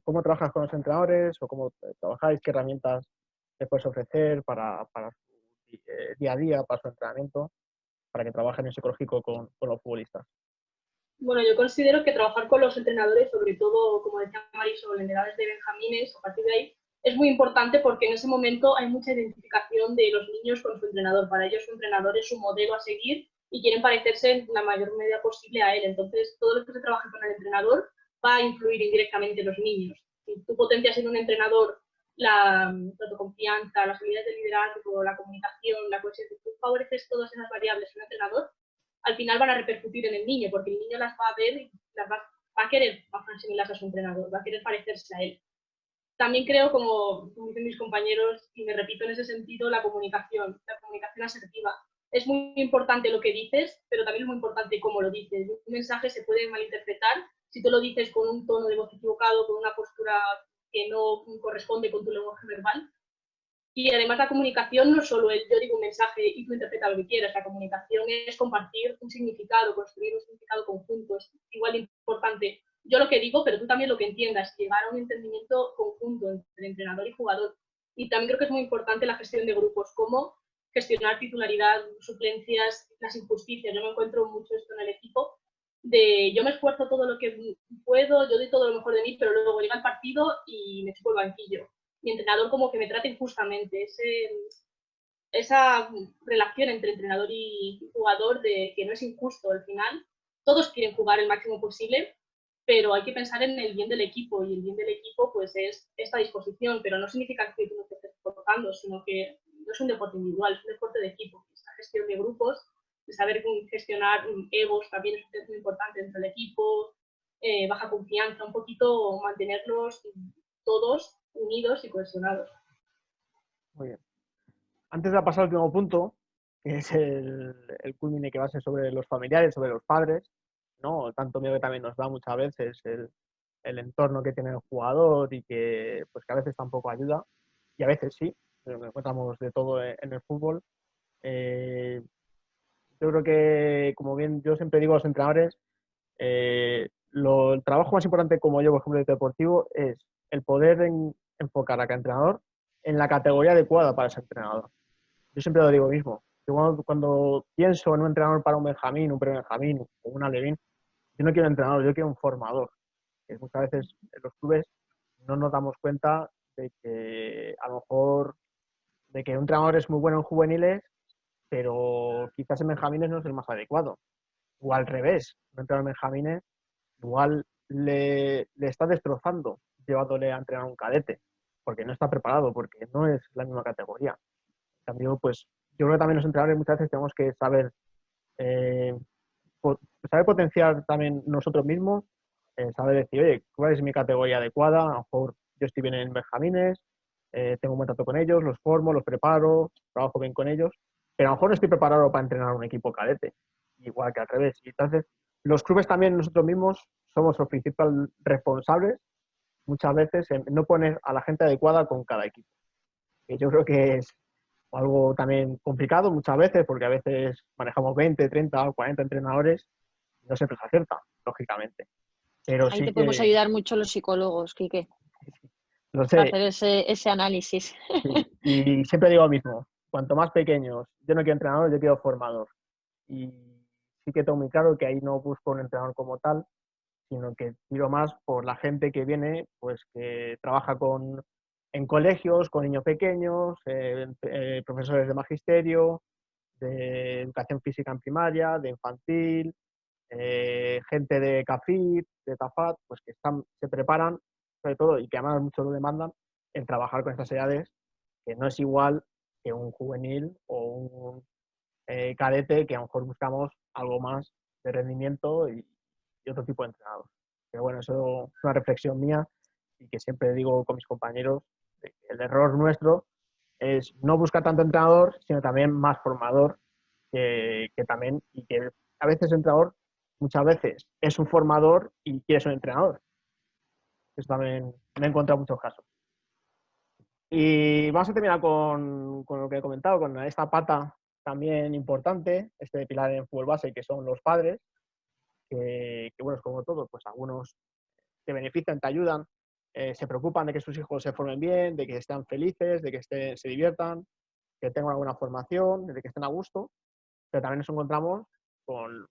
¿cómo trabajas con los entrenadores o cómo trabajáis? ¿Qué herramientas les puedes ofrecer para su día a día, para su entrenamiento, para que trabajen en psicológico con los futbolistas? Bueno, yo considero que trabajar con los entrenadores, sobre todo, como decía Marisol, en edades de benjamines, a partir de ahí, es muy importante porque en ese momento hay mucha identificación de los niños con su entrenador. Para ellos su entrenador es su modelo a seguir y quieren parecerse en la mayor medida posible a él. Entonces, todo lo que se trabaja con el entrenador va a influir indirectamente en los niños. Si tú potencias en un entrenador la autoconfianza, las habilidades de liderazgo, la comunicación, la cohesión, si tú favoreces todas esas variables en un entrenador, al final van a repercutir en el niño, porque el niño las va a ver y va a querer asimilarse a su entrenador, va a querer parecerse a él. También creo, como dicen mis compañeros, y me repito en ese sentido, la comunicación asertiva. Es muy importante lo que dices, pero también es muy importante cómo lo dices. Un mensaje se puede malinterpretar si tú lo dices con un tono de voz equivocado, con una postura que no corresponde con tu lenguaje verbal. Y además la comunicación no es solo el yo digo un mensaje y tú interpretas lo que quieras, la comunicación es compartir un significado, construir un significado conjunto, es igual de importante yo lo que digo, pero tú también lo que entiendas, llegar a un entendimiento conjunto entre entrenador y jugador. Y también creo que es muy importante la gestión de grupos, cómo gestionar titularidad, suplencias, las injusticias. Yo me encuentro mucho esto en el equipo, de yo me esfuerzo todo lo que puedo, yo doy todo lo mejor de mí, pero luego llega el partido y me chupo el banquillo. Mi entrenador como que me trata injustamente. Esa relación entre entrenador y jugador de que no es injusto al final. Todos quieren jugar el máximo posible, pero hay que pensar en el bien del equipo y el bien del equipo pues es esta disposición, pero no significa que tú no te estés esforzando, sino que no es un deporte individual, es un deporte de equipo. Esta gestión de grupos, de saber gestionar egos también es muy importante dentro del equipo, baja confianza, un poquito mantenerlos todos unidos y cohesionados. Muy bien. Antes de pasar al último punto, que es el culmine que va a ser sobre los familiares, sobre los padres, ¿no? Tanto miedo que también nos da muchas veces el entorno que tiene el jugador y que, pues, que a veces tampoco ayuda, y a veces sí, pero encontramos de todo en el fútbol. Yo creo que, como bien yo siempre digo a los entrenadores, el trabajo más importante como yo, por ejemplo, de deportivo, es el poder enfocar a cada entrenador en la categoría adecuada para ese entrenador. Yo siempre lo digo mismo. Yo cuando pienso en un entrenador para un Benjamín, un pre-Benjamín o un Alevín, yo no quiero un entrenador, yo quiero un formador. Que muchas veces en los clubes no nos damos cuenta de que a lo mejor de que un entrenador es muy bueno en juveniles, pero quizás en benjamines no es el más adecuado. O al revés, un entrenador en benjamines igual le está destrozando llevándole a entrenar a un cadete, porque no está preparado, porque no es la misma categoría. En cambio, pues yo creo que también los entrenadores muchas veces tenemos que saber, saber potenciar también nosotros mismos, saber decir, oye, ¿cuál es mi categoría adecuada? A lo mejor yo estoy bien en benjamines, tengo un buen trato con ellos, los formo, los preparo, trabajo bien con ellos, pero a lo mejor no estoy preparado para entrenar un equipo cadete, igual que al revés. Y entonces, los clubes también nosotros mismos somos los principales responsables muchas veces en no poner a la gente adecuada con cada equipo. Que yo creo que es algo también complicado muchas veces, porque a veces manejamos 20, 30 o 40 entrenadores y no siempre se acierta, lógicamente. Pero Ahí sí te podemos que, ayudar mucho los psicólogos, Quique, no para sé, hacer ese análisis. sí. Y siempre digo lo mismo, cuanto más pequeños, yo no quiero entrenador, yo quiero formador. Y sí que tengo muy claro que ahí no busco un entrenador como tal, sino que tiro más por la gente que viene, pues que trabaja en colegios, con niños pequeños, profesores de magisterio, de educación física en primaria, de infantil, gente de CAFIT, de TAFAT, pues que se preparan, sobre todo, y que además mucho lo demandan, en trabajar con estas edades, que no es igual que un juvenil o un cadete, que a lo mejor buscamos algo más de rendimiento y otro tipo de entrenador. Pero bueno, eso es una reflexión mía y que siempre digo con mis compañeros, de que el error nuestro es no buscar tanto entrenador, sino también más formador que también, y que a veces el entrenador muchas veces es un formador y quiere ser un entrenador. Eso también me he encontrado muchos casos. Y vamos a terminar con lo que he comentado, con esta pata también importante, este pilar en fútbol base, que son los padres, que bueno, es como todo, pues algunos te benefician, te ayudan, se preocupan de que sus hijos se formen bien, de que estén felices, de que se diviertan, que tengan alguna formación, de que estén a gusto, pero también nos encontramos con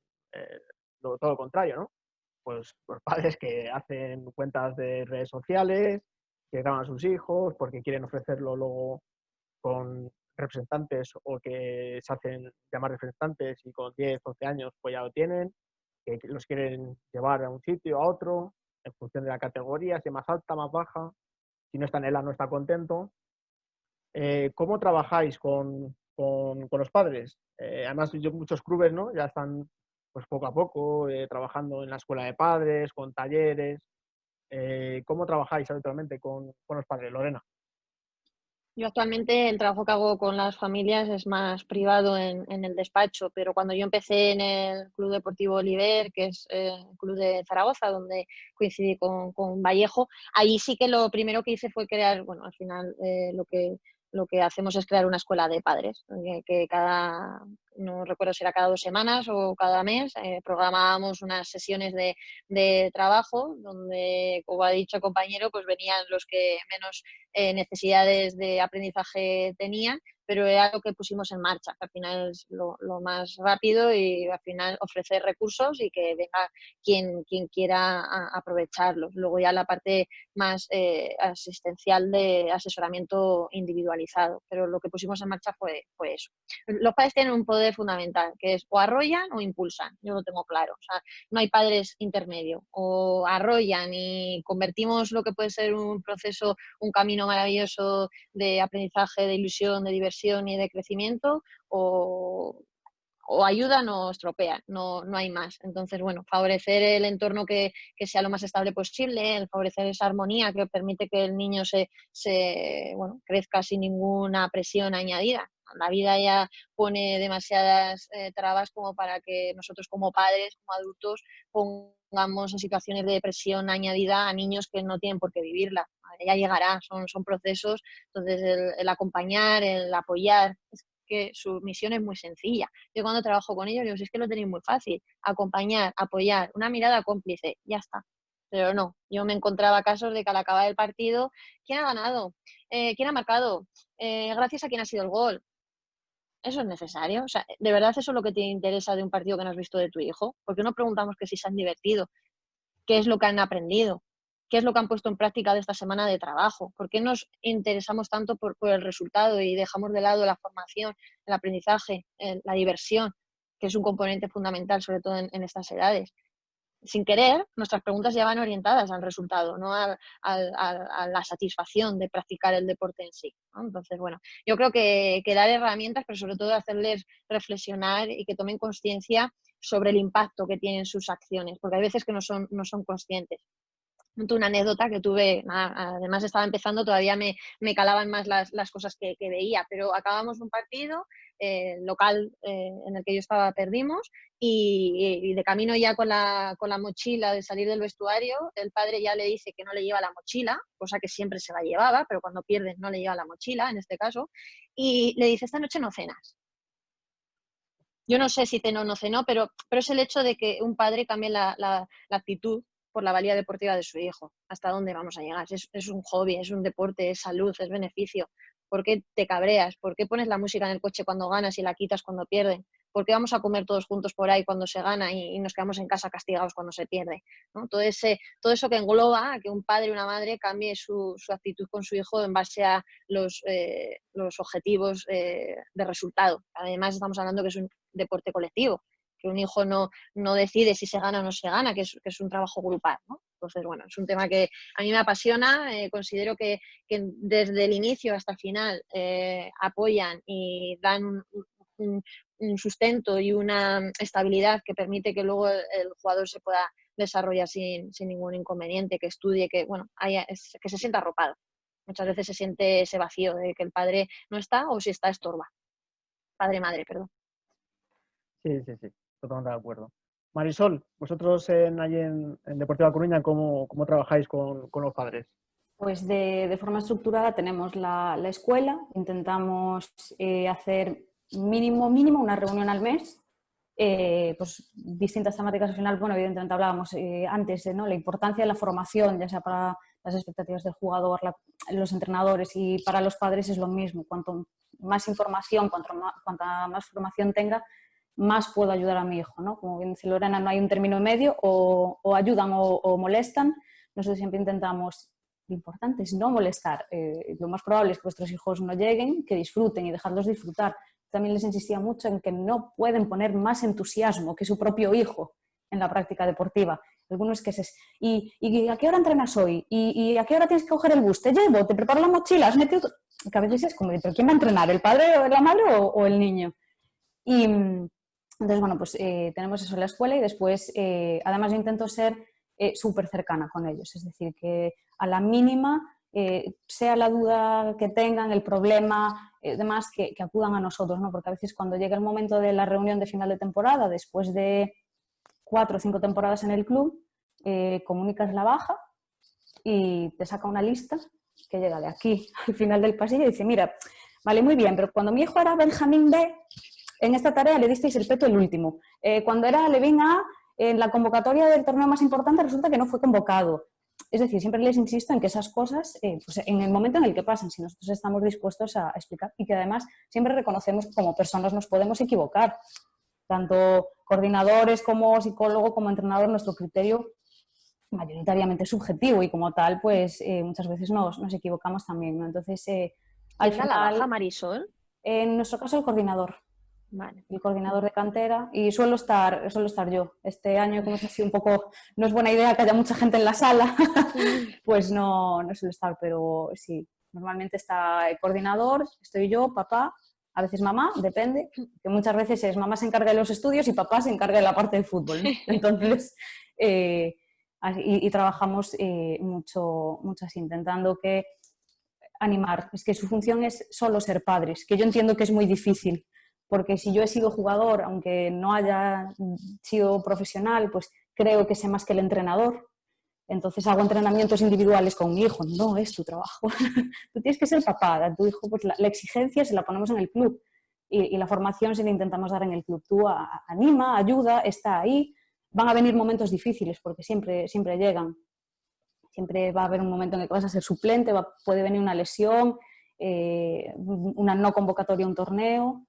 todo lo contrario, ¿no? Pues los padres que hacen cuentas de redes sociales, que graban a sus hijos porque quieren ofrecerlo luego con representantes o que se hacen llamar representantes y con 10, 12 años pues ya lo tienen, que los quieren llevar a un sitio, a otro, en función de la categoría, si es más alta, más baja, si no está en ELA no está contento. ¿Cómo trabajáis con los padres? Además, muchos clubes, ¿no? Ya están pues poco a poco trabajando en la escuela de padres, con talleres. ¿Cómo trabajáis habitualmente con los padres, Lorena? Yo actualmente el trabajo que hago con las familias es más privado en el despacho, pero cuando yo empecé en el Club Deportivo Oliver, que es el club de Zaragoza, donde coincidí con Vallejo, ahí sí que lo primero que hice fue crear, bueno, al final lo que hacemos es crear una escuela de padres, que cada, no recuerdo si era cada 2 semanas o cada mes, programábamos unas sesiones de trabajo donde, como ha dicho el compañero, pues venían los que menos necesidades de aprendizaje tenían, pero era lo que pusimos en marcha, que al final es lo más rápido y al final ofrecer recursos y que venga quien quiera aprovecharlos. Luego ya la parte más asistencial de asesoramiento individualizado, pero lo que pusimos en marcha fue eso. Los padres tienen un poder fundamental, que es o arrollan o impulsan, yo lo tengo claro, o sea, no hay padres intermedio, o arrollan y convertimos lo que puede ser un proceso, un camino maravilloso de aprendizaje, de ilusión, de diversión y de crecimiento, o ayudan o estropean, no hay más. Entonces, bueno, favorecer el entorno que sea lo más estable posible, el favorecer esa armonía que permite que el niño bueno, crezca sin ninguna presión añadida. La vida ya pone demasiadas trabas como para que nosotros como padres, como adultos, pongamos en situaciones de presión añadida a niños que no tienen por qué vivirla. Ya llegará, son procesos, entonces el acompañar, el apoyar, es que su misión es muy sencilla. Yo cuando trabajo con ellos digo, si es que lo tenéis muy fácil, acompañar, apoyar, una mirada cómplice, ya está. Pero no, yo me encontraba casos de que al acabar el partido, ¿quién ha ganado? ¿Quién ha marcado? Gracias a quién ha sido el gol. ¿Eso es necesario? O sea, ¿de verdad eso es lo que te interesa de un partido que no has visto de tu hijo? ¿Por qué no preguntamos que si se han divertido? ¿Qué es lo que han aprendido? qué es lo que han puesto en práctica de esta semana de trabajo, por qué nos interesamos tanto por el resultado y dejamos de lado la formación, el aprendizaje, la diversión, que es un componente fundamental, sobre todo en estas edades. Sin querer, nuestras preguntas ya van orientadas al resultado, no a la satisfacción de practicar el deporte en sí, ¿no? Entonces, bueno, yo creo que dar herramientas, pero sobre todo hacerles reflexionar y que tomen conciencia sobre el impacto que tienen sus acciones, porque hay veces que no son conscientes. Una anécdota que tuve, además estaba empezando, todavía me calaban más las cosas que veía, pero acabamos un partido local en el que yo estaba, perdimos, y de camino ya con la mochila de salir del vestuario, el padre ya le dice que no le lleva la mochila, cosa que siempre se la llevaba, pero cuando pierden no le lleva la mochila, en este caso, y le dice, esta noche no cenas. Yo no sé si cenó o no cenó, pero es el hecho de que un padre cambie la actitud por la valía deportiva de su hijo. ¿Hasta dónde vamos a llegar? Es un hobby, es un deporte, es salud, es beneficio. ¿Por qué te cabreas? ¿Por qué pones la música en el coche cuando ganas y la quitas cuando pierden? ¿Por qué vamos a comer todos juntos por ahí cuando se gana y nos quedamos en casa castigados cuando se pierde? ¿No? Todo eso que engloba a que un padre y una madre cambie su actitud con su hijo en base a los objetivos de resultado. Además, estamos hablando que es un deporte colectivo, que un hijo no decide si se gana o no se gana, que es un trabajo grupal, ¿no? Entonces, bueno, es un tema que a mí me apasiona, considero que desde el inicio hasta el final apoyan y dan un sustento y una estabilidad que permite que luego el jugador se pueda desarrollar sin ningún inconveniente, que estudie, que, bueno, que se sienta arropado. Muchas veces se siente ese vacío de que el padre no está o si está estorba. Padre-madre, perdón. Sí, totalmente de acuerdo. Marisol, vosotros allí en Deportiva Coruña, ¿cómo trabajáis con los padres? Pues de forma estructurada tenemos la escuela, intentamos hacer mínimo una reunión al mes, pues distintas temáticas al final. Bueno, evidentemente hablábamos antes de, ¿no?, la importancia de la formación, ya sea para las expectativas del jugador, los entrenadores, y para los padres es lo mismo. Cuanto más información, cuanta más formación tenga, más puedo ayudar a mi hijo, ¿no? Como bien dice Lorena, no hay un término medio, o ayudan o molestan. Nosotros siempre intentamos, lo importante es no molestar. Lo más probable es que vuestros hijos no lleguen, que disfruten y dejarlos disfrutar. También les insistía mucho en que no pueden poner más entusiasmo que su propio hijo en la práctica deportiva. Algunos que ¿y a qué hora entrenas hoy? ¿Y a qué hora tienes que coger el bus? ¿Te llevo? ¿Te preparo la mochila? ¿Has metido? Que a veces es como, ¿pero quién va a entrenar? ¿El padre o la madre o el niño? Y entonces, bueno, pues tenemos eso en la escuela, y después, además, yo intento ser súper cercana con ellos. Es decir, que a la mínima, sea la duda que tengan, el problema, demás, que acudan a nosotros, ¿no? Porque a veces cuando llega el momento de la reunión de final de temporada, después de 4 o 5 temporadas en el club, comunicas la baja y te saca una lista que llega de aquí al final del pasillo y dice, mira, vale, muy bien, pero cuando mi hijo era Benjamín B, en esta tarea le disteis el peto el último. Cuando era Levín A, en la convocatoria del torneo más importante resulta que no fue convocado. Es decir, siempre les insisto en que esas cosas, pues en el momento en el que pasan, si nosotros estamos dispuestos a explicar, y que además siempre reconocemos que como personas nos podemos equivocar. Tanto coordinadores como psicólogo, como entrenador, nuestro criterio mayoritariamente subjetivo, y como tal, pues muchas veces nos equivocamos también, ¿no? Entonces, al final, la baja, Marisol? En nuestro caso, el coordinador. Vale. El coordinador de cantera, y suelo estar yo. Este año, como es así un poco, no es buena idea que haya mucha gente en la sala, pues no suelo estar, pero sí, normalmente está el coordinador, estoy yo, papá, a veces mamá, depende, que muchas veces es mamá se encarga de los estudios y papá se encarga de la parte del fútbol, ¿no? Entonces, y trabajamos mucho así, intentando que animar. Es que su función es solo ser padres, que yo entiendo que es muy difícil, porque si yo he sido jugador, aunque no haya sido profesional, pues creo que sé más que el entrenador. Entonces hago entrenamientos individuales con mi hijo. No es tu trabajo. Tú tienes que ser papá. A tu hijo, pues la exigencia se la ponemos en el club, y la formación se la intentamos dar en el club. Tú anima, ayuda, está ahí. Van a venir momentos difíciles, porque siempre llegan. Siempre va a haber un momento en el que vas a ser suplente, puede venir una lesión, una no convocatoria a un torneo,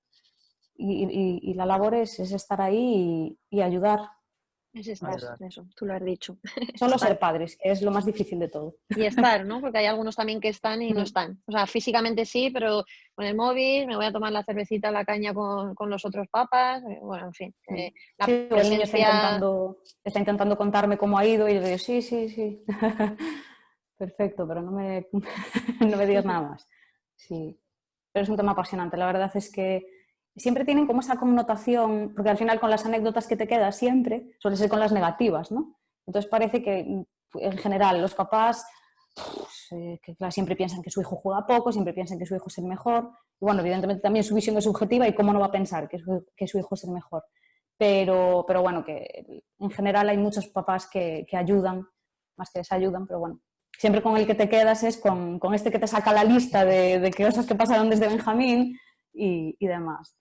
y la labor es estar ahí y ayudar. Es estar, eso, tú lo has dicho. Solo Estar. ser padres, que es lo más difícil de todo. Y estar, ¿no? Porque hay algunos también que están y no están. O sea, físicamente sí, pero con el móvil, me voy a tomar la cervecita, la caña con los otros papas, bueno, en fin. La Sí, el niño presencia... está intentando contarme cómo ha ido y yo digo, sí, sí, sí. Perfecto, pero no me, no me digas nada más. Sí, pero es un tema apasionante. La verdad es que siempre tienen como esa connotación, porque al final con las anécdotas que te quedas siempre, suele ser con las negativas, ¿no? Entonces parece que en general los papás que claro, siempre piensan que su hijo juega poco, siempre piensan que su hijo es el mejor. Y bueno, evidentemente también su visión es subjetiva y cómo no va a pensar que su hijo es el mejor. Pero bueno, que en general hay muchos papás que ayudan, más que desayudan, pero bueno, siempre con el que te quedas es con este que te saca la lista de cosas que pasaron desde Benjamín y demás.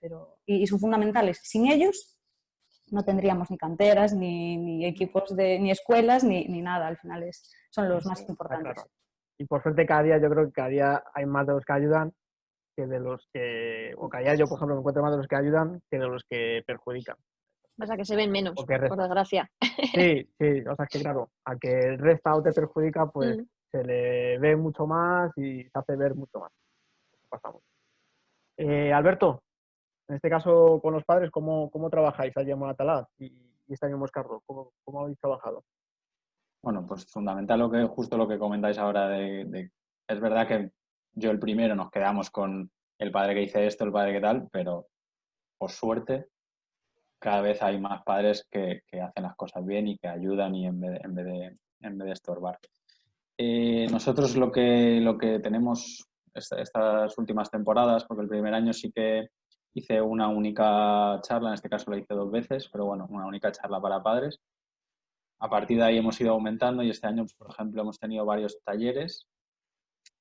Y son fundamentales. Sin ellos no tendríamos ni canteras, ni equipos, ni escuelas, ni nada. Al final son los más importantes. Claro. Y por suerte cada día, yo creo que cada día hay más de los que ayudan que de los que, o cada día yo, por ejemplo, me encuentro más de los que ayudan que de los que perjudican. Pasa que se ven menos, Porque por desgracia. sí, o sea, es que claro, a que resta o te perjudica, pues se le ve mucho más y se hace ver mucho más. Pasamos. Alberto, en este caso con los padres, ¿cómo trabajáis allí en Monatalaz y este año en Moscardo? ¿Cómo habéis trabajado? Bueno, pues fundamental justo lo que comentáis ahora es verdad que yo el primero nos quedamos con el padre que dice esto, el padre que tal, pero por suerte cada vez hay más padres que hacen las cosas bien y que ayudan y en vez de estorbar. Nosotros lo que tenemos estas últimas temporadas, porque el primer año sí que hice una única charla, en este caso la hice 2 veces, pero bueno, una única charla para padres. A partir de ahí hemos ido aumentando y este año, por ejemplo, hemos tenido varios talleres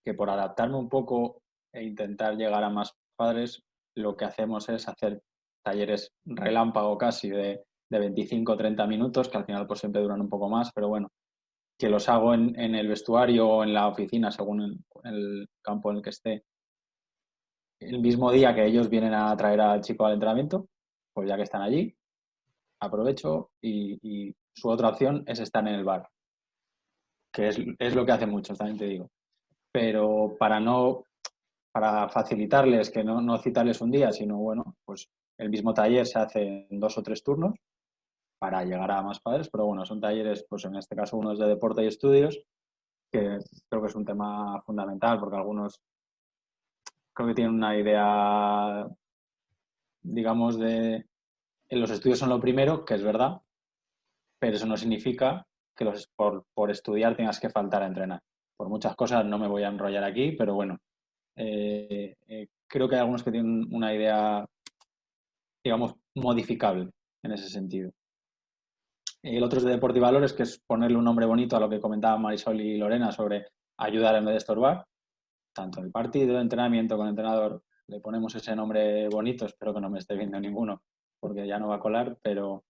que por adaptarme un poco e intentar llegar a más padres, lo que hacemos es hacer talleres relámpago casi de 25 o 30 minutos, que al final pues siempre duran un poco más, pero bueno, que los hago en el vestuario o en la oficina, según el campo en el que esté, el mismo día que ellos vienen a traer al chico al entrenamiento, pues ya que están allí, aprovecho y su otra opción es estar en el bar, que es lo que hacen muchos, también te digo. Pero para facilitarles, que no citarles un día, sino bueno, pues el mismo taller se hace en 2 o 3 turnos para llegar a más padres, pero bueno, son talleres, pues en este caso uno es de deporte y estudios, que creo que es un tema fundamental porque algunos creo que tienen una idea, digamos, de los estudios son lo primero, que es verdad, pero eso no significa que por estudiar tengas que faltar a entrenar. Por muchas cosas no me voy a enrollar aquí, pero bueno, creo que hay algunos que tienen una idea, digamos, modificable en ese sentido. El otro es de deporte y valores, que es ponerle un nombre bonito a lo que comentaban Marisol y Lorena sobre ayudar en vez de estorbar. Tanto el partido, el entrenamiento con el entrenador, le ponemos ese nombre bonito, espero que no me esté viendo ninguno, porque ya no va a colar, pero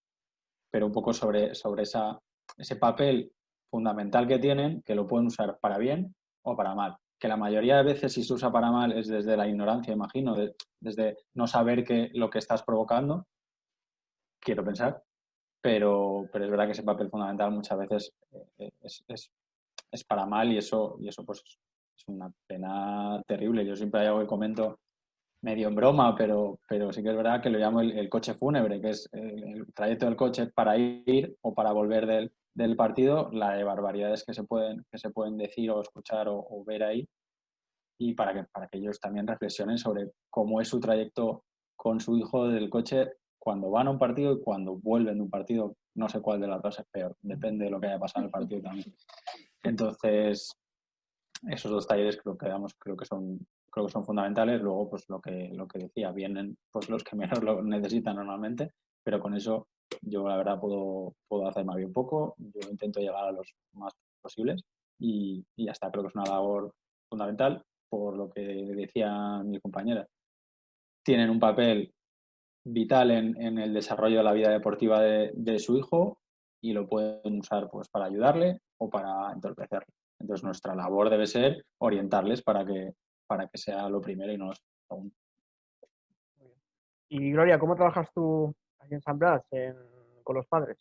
un poco sobre ese papel fundamental que tienen, que lo pueden usar para bien o para mal. Que la mayoría de veces si se usa para mal es desde la ignorancia, imagino, desde no saber lo que estás provocando, quiero pensar, pero es verdad que ese papel fundamental muchas veces es para mal y eso pues es una pena terrible. Yo siempre hay algo que comento medio en broma, pero sí que es verdad que lo llamo el coche fúnebre, que es el trayecto del coche para ir o para volver del partido, la de barbaridades que se pueden decir o escuchar o ver ahí, y para que ellos también reflexionen sobre cómo es su trayecto con su hijo del coche cuando van a un partido y cuando vuelven de un partido. No sé cuál de las dos es peor, depende de lo que haya pasado en el partido también. Entonces, esos 2 talleres creo que son fundamentales. Luego, pues lo que decía, vienen pues los que menos lo necesitan normalmente, pero con eso yo la verdad puedo hacerme bien poco. Yo intento llegar a los más posibles y ya está. Creo que es una labor fundamental, por lo que decía mi compañera. Tienen un papel vital en el desarrollo de la vida deportiva de su hijo y lo pueden usar pues para ayudarle o para entorpecerle. Entonces nuestra labor debe ser orientarles para que sea lo primero y no lo segundo. Y Gloria, ¿cómo trabajas tú ahí en San Blas con los padres?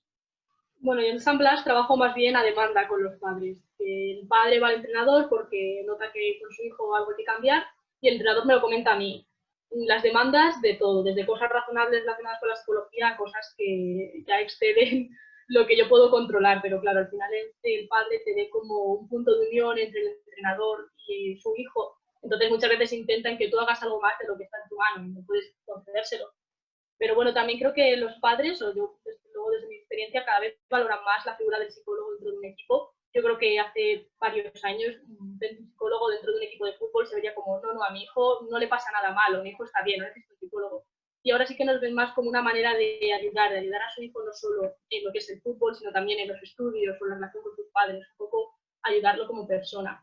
Bueno, yo en San Blas trabajo más bien a demanda con los padres. El padre va al entrenador porque nota que con su hijo algo hay que cambiar y el entrenador me lo comenta a mí. Las demandas de todo, desde cosas razonables relacionadas con la psicología a cosas que ya exceden lo que yo puedo controlar, pero claro, al final el padre te ve como un punto de unión entre el entrenador y su hijo. Entonces muchas veces intentan que tú hagas algo más de lo que está en tu mano y no puedes concedérselo. Pero bueno, también creo que los padres, o yo desde luego desde mi experiencia, cada vez valoran más la figura del psicólogo dentro de un equipo. Yo creo que hace varios años un psicólogo dentro de un equipo de fútbol se vería como, no, a mi hijo no le pasa nada malo, mi hijo está bien, no necesito un psicólogo. Y ahora sí que nos ven más como una manera de ayudar a su hijo no solo en lo que es el fútbol, sino también en los estudios o en la relación con sus padres, un poco ayudarlo como persona.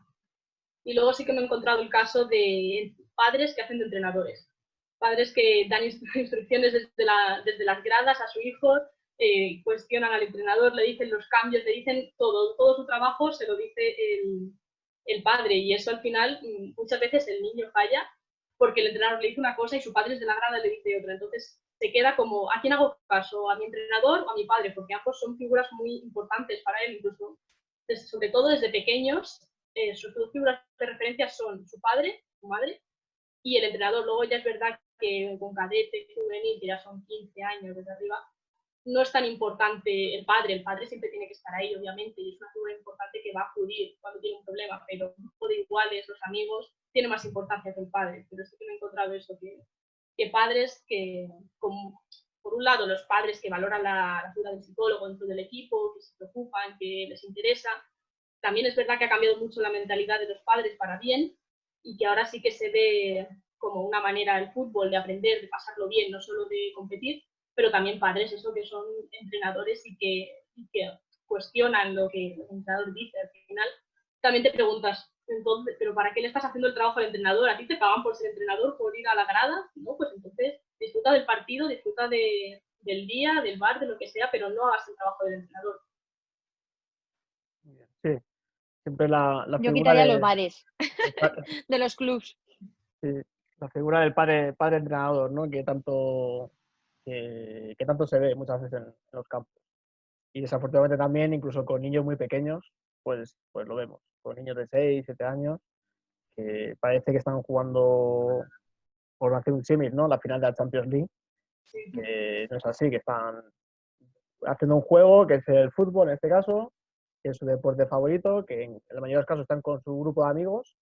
Y luego sí que me he encontrado el caso de padres que hacen de entrenadores. Padres que dan instrucciones desde las gradas a su hijo, cuestionan al entrenador, le dicen los cambios, le dicen todo su trabajo se lo dice el padre. Y eso al final, muchas veces el niño falla porque el entrenador le dice una cosa y su padre desde la grada le dice otra. Entonces se queda como, ¿a quién hago caso? ¿A mi entrenador o a mi padre? Porque ambos son figuras muy importantes para él, incluso sobre todo desde pequeños. Sus dos figuras de referencia son su padre, su madre, y el entrenador. Luego ya es verdad que con cadete, juvenil, que ya son 15 años desde arriba, no es tan importante el padre siempre tiene que estar ahí, obviamente, y es una figura importante que va a acudir cuando tiene un problema, pero de iguales, los amigos, tiene más importancia que el padre. Pero sí que me he encontrado eso, que padres que, como, por un lado, los padres que valoran la figura del psicólogo dentro del equipo, que se preocupan, que les interesa. También es verdad que ha cambiado mucho la mentalidad de los padres para bien y que ahora sí que se ve como una manera el fútbol de aprender, de pasarlo bien, no solo de competir, pero también padres, eso que son entrenadores y que cuestionan lo que el entrenador dice. Al final también te preguntas, entonces, ¿pero para qué le estás haciendo el trabajo al entrenador? ¿A ti te pagan por ser entrenador, por ir a la grada? No, pues entonces disfruta del partido, disfruta del día, del bar, de lo que sea, pero no hagas el trabajo del entrenador. Sí, siempre la Yo figura quitaría los bares de, de los clubs. sí, la figura del padre entrenador, ¿no? Que tanto se ve muchas veces en los campos. Y desafortunadamente también, incluso con niños muy pequeños, pues lo vemos. Con niños de 6, 7 años, que parece que están jugando, por hacer un símil, ¿no? La final de la Champions League, que no es así, que están haciendo un juego, que es el fútbol en este caso, que es su deporte favorito, que en la mayoría de los casos están con su grupo de amigos,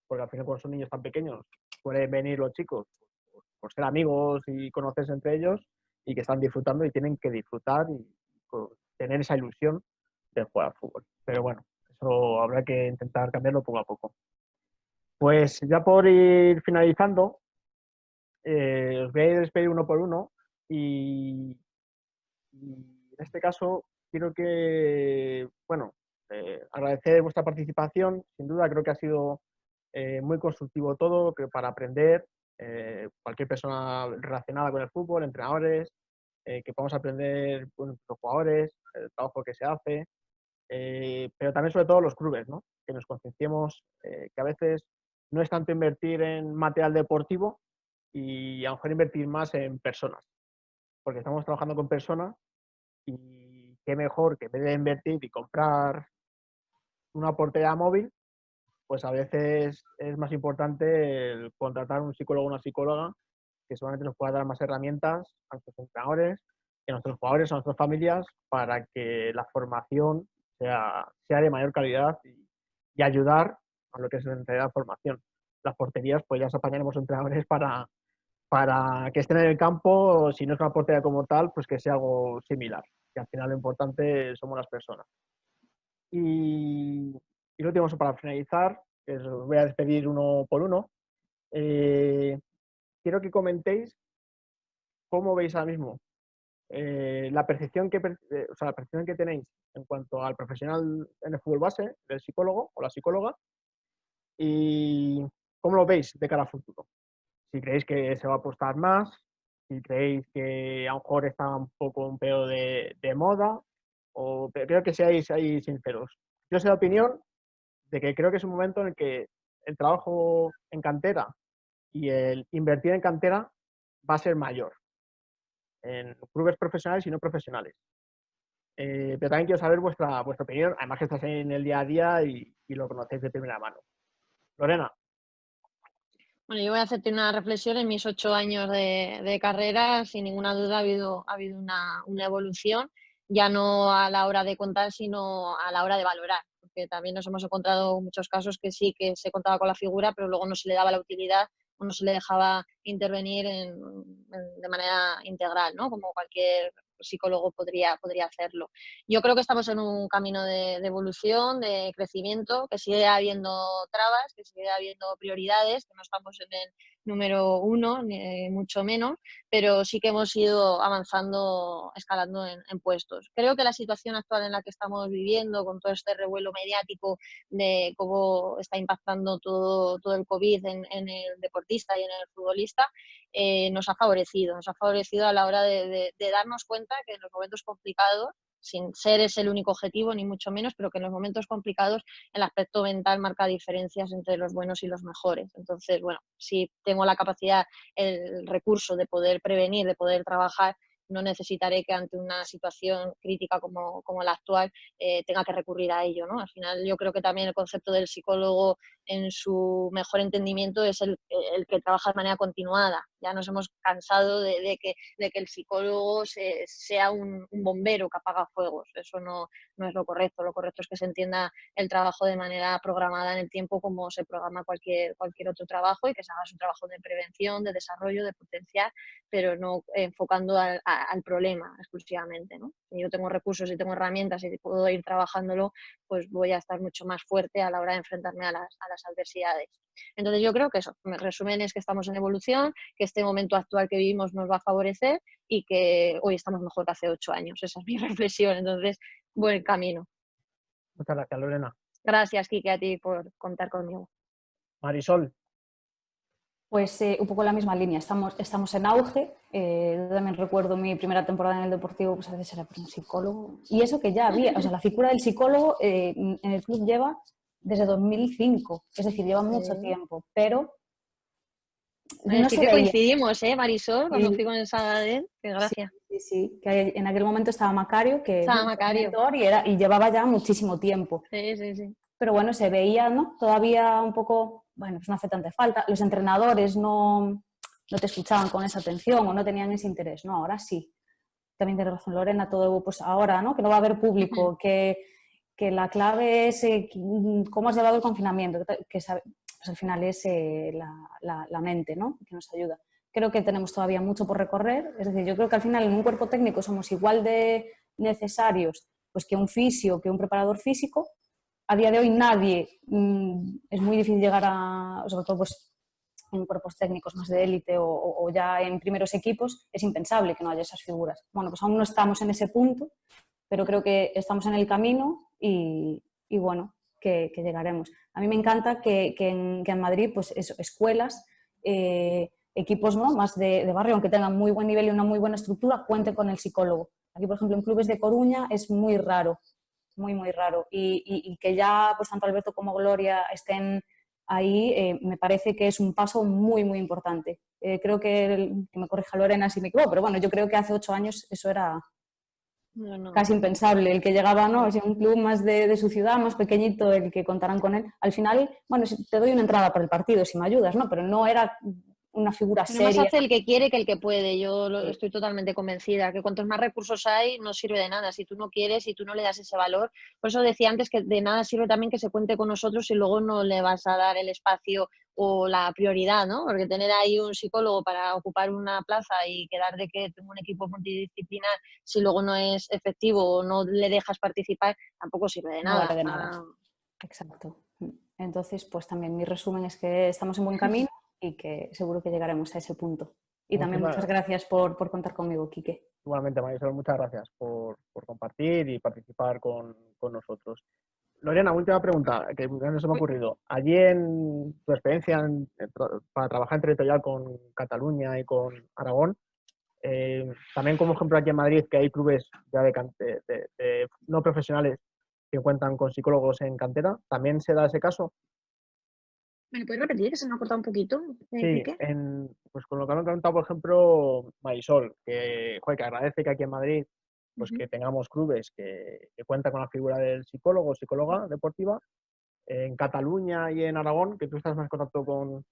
porque al final cuando son niños tan pequeños pueden venir los chicos por ser amigos y conocerse entre ellos y que están disfrutando y tienen que disfrutar y tener esa ilusión de jugar al fútbol. Pero bueno, eso habrá que intentar cambiarlo poco a poco. Pues ya por ir finalizando, os voy a despedir uno por uno y en este caso quiero que, bueno, agradecer vuestra participación. Sin duda creo que ha sido muy constructivo todo, que para aprender, cualquier persona relacionada con el fútbol, entrenadores, que podamos aprender los jugadores, el trabajo que se hace, pero también sobre todo los clubes, ¿no? Que nos concienciemos que a veces no es tanto invertir en material deportivo y a lo mejor invertir más en personas, porque estamos trabajando con personas y qué mejor que en vez de invertir y comprar una portería móvil, pues a veces es más importante el contratar un psicólogo o una psicóloga que seguramente nos pueda dar más herramientas a nuestros entrenadores, a nuestros jugadores, a nuestras familias, para que la formación sea de mayor calidad y ayudar a lo que es en realidad formación. Las porterías, pues ya os apañaremos entrenadores para que estén en el campo, si no es una portería como tal, pues que sea algo similar. Que al final lo importante somos las personas. Y lo último, para finalizar, os voy a despedir uno por uno. Quiero que comentéis cómo veis ahora mismo la percepción la percepción que tenéis en cuanto al profesional en el fútbol base, del psicólogo o la psicóloga, y cómo lo veis de cara al futuro. Si creéis que se va a apostar más, si creéis que a lo mejor está un poco un pedo de moda, o creo que seáis ahí sinceros. Yo soy de opinión de que creo que es un momento en el que el trabajo en cantera y el invertir en cantera va a ser mayor en clubes profesionales y no profesionales. pero también quiero saber vuestra opinión, además que estás en el día a día y lo conocéis de primera mano. Lorena. Bueno, yo voy a hacerte una reflexión. En mis 8 años de carrera, sin ninguna duda ha habido una evolución, ya no a la hora de contar, sino a la hora de valorar, porque también nos hemos encontrado muchos casos que sí que se contaba con la figura, pero luego no se le daba la utilidad o no se le dejaba intervenir de manera integral, ¿no? Como cualquier psicólogo podría hacerlo. Yo creo que estamos en un camino de evolución, de crecimiento, que sigue habiendo trabas, que sigue habiendo prioridades, que no estamos en el número 1, ni mucho menos, pero sí que hemos ido avanzando, escalando en puestos. Creo que la situación actual en la que estamos viviendo, con todo este revuelo mediático de cómo está impactando todo el COVID en el deportista y en el futbolista, nos ha favorecido a la hora de darnos cuenta que en los momentos complicados, sin ser ese el único objetivo, ni mucho menos, pero que en los momentos complicados el aspecto mental marca diferencias entre los buenos y los mejores. Entonces, bueno, si tengo la capacidad, el recurso de poder prevenir, de poder trabajar, no necesitaré que ante una situación crítica como la actual tenga que recurrir a ello, ¿no? Al final yo creo que también el concepto del psicólogo en su mejor entendimiento es el que trabaja de manera continuada. Ya nos hemos cansado de que el psicólogo sea un bombero que apaga fuegos. Eso no es lo correcto. Lo correcto es que se entienda el trabajo de manera programada en el tiempo, como se programa cualquier otro trabajo, y que se haga su trabajo de prevención, de desarrollo, de potenciar, pero no enfocando al problema exclusivamente, ¿no? Si yo tengo recursos y tengo herramientas y puedo ir trabajándolo, pues voy a estar mucho más fuerte a la hora de enfrentarme a las adversidades. Entonces yo creo que eso, en resumen, es que estamos en evolución, que este momento actual que vivimos nos va a favorecer y que hoy estamos mejor que hace 8 años. Esa es mi reflexión. Entonces, buen camino. Muchas gracias, Lorena. Gracias, Quique, a ti por contar conmigo. Marisol. Pues un poco la misma línea, estamos en auge. Yo también recuerdo mi primera temporada en el Deportivo, pues a veces era por un psicólogo. Y eso que ya había, o sea, la figura del psicólogo en el club lleva desde 2005, es decir, lleva mucho tiempo, pero no Sí se que veía. coincidimos, Marisol, cuando Sí. fui con el Sabadell, qué gracia. Sí, que en aquel momento estaba Macario, que Estaba fue Macario. mentor y llevaba ya muchísimo tiempo. Sí. Pero bueno, se veía, ¿no? Todavía un poco, bueno, pues no hace tanta falta. Los entrenadores no te escuchaban con esa atención o no tenían ese interés, ¿no? Ahora sí. También tiene razón Lorena, todo pues ahora, ¿no? Que no va a haber público, que la clave es cómo has llevado el confinamiento, que pues al final es la mente, ¿no? Que nos ayuda. Creo que tenemos todavía mucho por recorrer, es decir, yo creo que al final en un cuerpo técnico somos igual de necesarios pues, que un fisio, que un preparador físico. A día de hoy nadie, es muy difícil llegar a, sobre todo pues, en cuerpos técnicos más de élite o ya en primeros equipos, es impensable que no haya esas figuras. Bueno, pues aún no estamos en ese punto, pero creo que estamos en el camino y bueno, que llegaremos. A mí me encanta que en Madrid, pues eso, escuelas, equipos, ¿no? Más de barrio, aunque tengan muy buen nivel y una muy buena estructura, cuenten con el psicólogo. Aquí, por ejemplo, en clubes de Coruña es muy raro, muy raro. Y que ya pues tanto Alberto como Gloria estén ahí, me parece que es un paso muy importante. Creo que me corrija Lorena si me equivoco, pero bueno, yo creo que hace 8 años eso era casi impensable. El que llegaba, ¿no? O sea, un club más de su ciudad, más pequeñito, el que contaran con él. Al final, bueno, te doy una entrada para el partido si me ayudas, ¿no? Pero no era una figura Pero más seria. hace el que quiere que el que puede. Yo Sí. estoy totalmente convencida que cuantos más recursos hay, no sirve de nada. Si tú no quieres, si tú no le das ese valor. Por eso decía antes que de nada sirve también que se cuente con nosotros si luego no le vas a dar el espacio o la prioridad, ¿no? Porque tener ahí un psicólogo para ocupar una plaza y quedar de que tengo un equipo multidisciplinar, si luego no es efectivo o no le dejas participar, tampoco sirve de No nada. vale de nada. Exacto. Entonces, pues también mi resumen es que estamos en buen camino y que seguro que llegaremos a ese punto. Y también muchas gracias por contar conmigo, Quique. Igualmente, Marisol, muchas gracias por compartir y participar con nosotros. Lorena, última pregunta que no se me ha ocurrido. Allí en tu experiencia para trabajar en territorial con Cataluña y con Aragón, también como ejemplo aquí en Madrid, que hay clubes ya de no profesionales que cuentan con psicólogos en cantera, ¿también se da ese caso? ¿Me puedes repetir que se me ha cortado un poquito? Sí, pues con lo que me ha comentado, por ejemplo, Marisol, que agradece que aquí en Madrid pues que tengamos clubes que cuentan con la figura del psicólogo o psicóloga deportiva. En Cataluña y en Aragón, que tú estás más en contacto con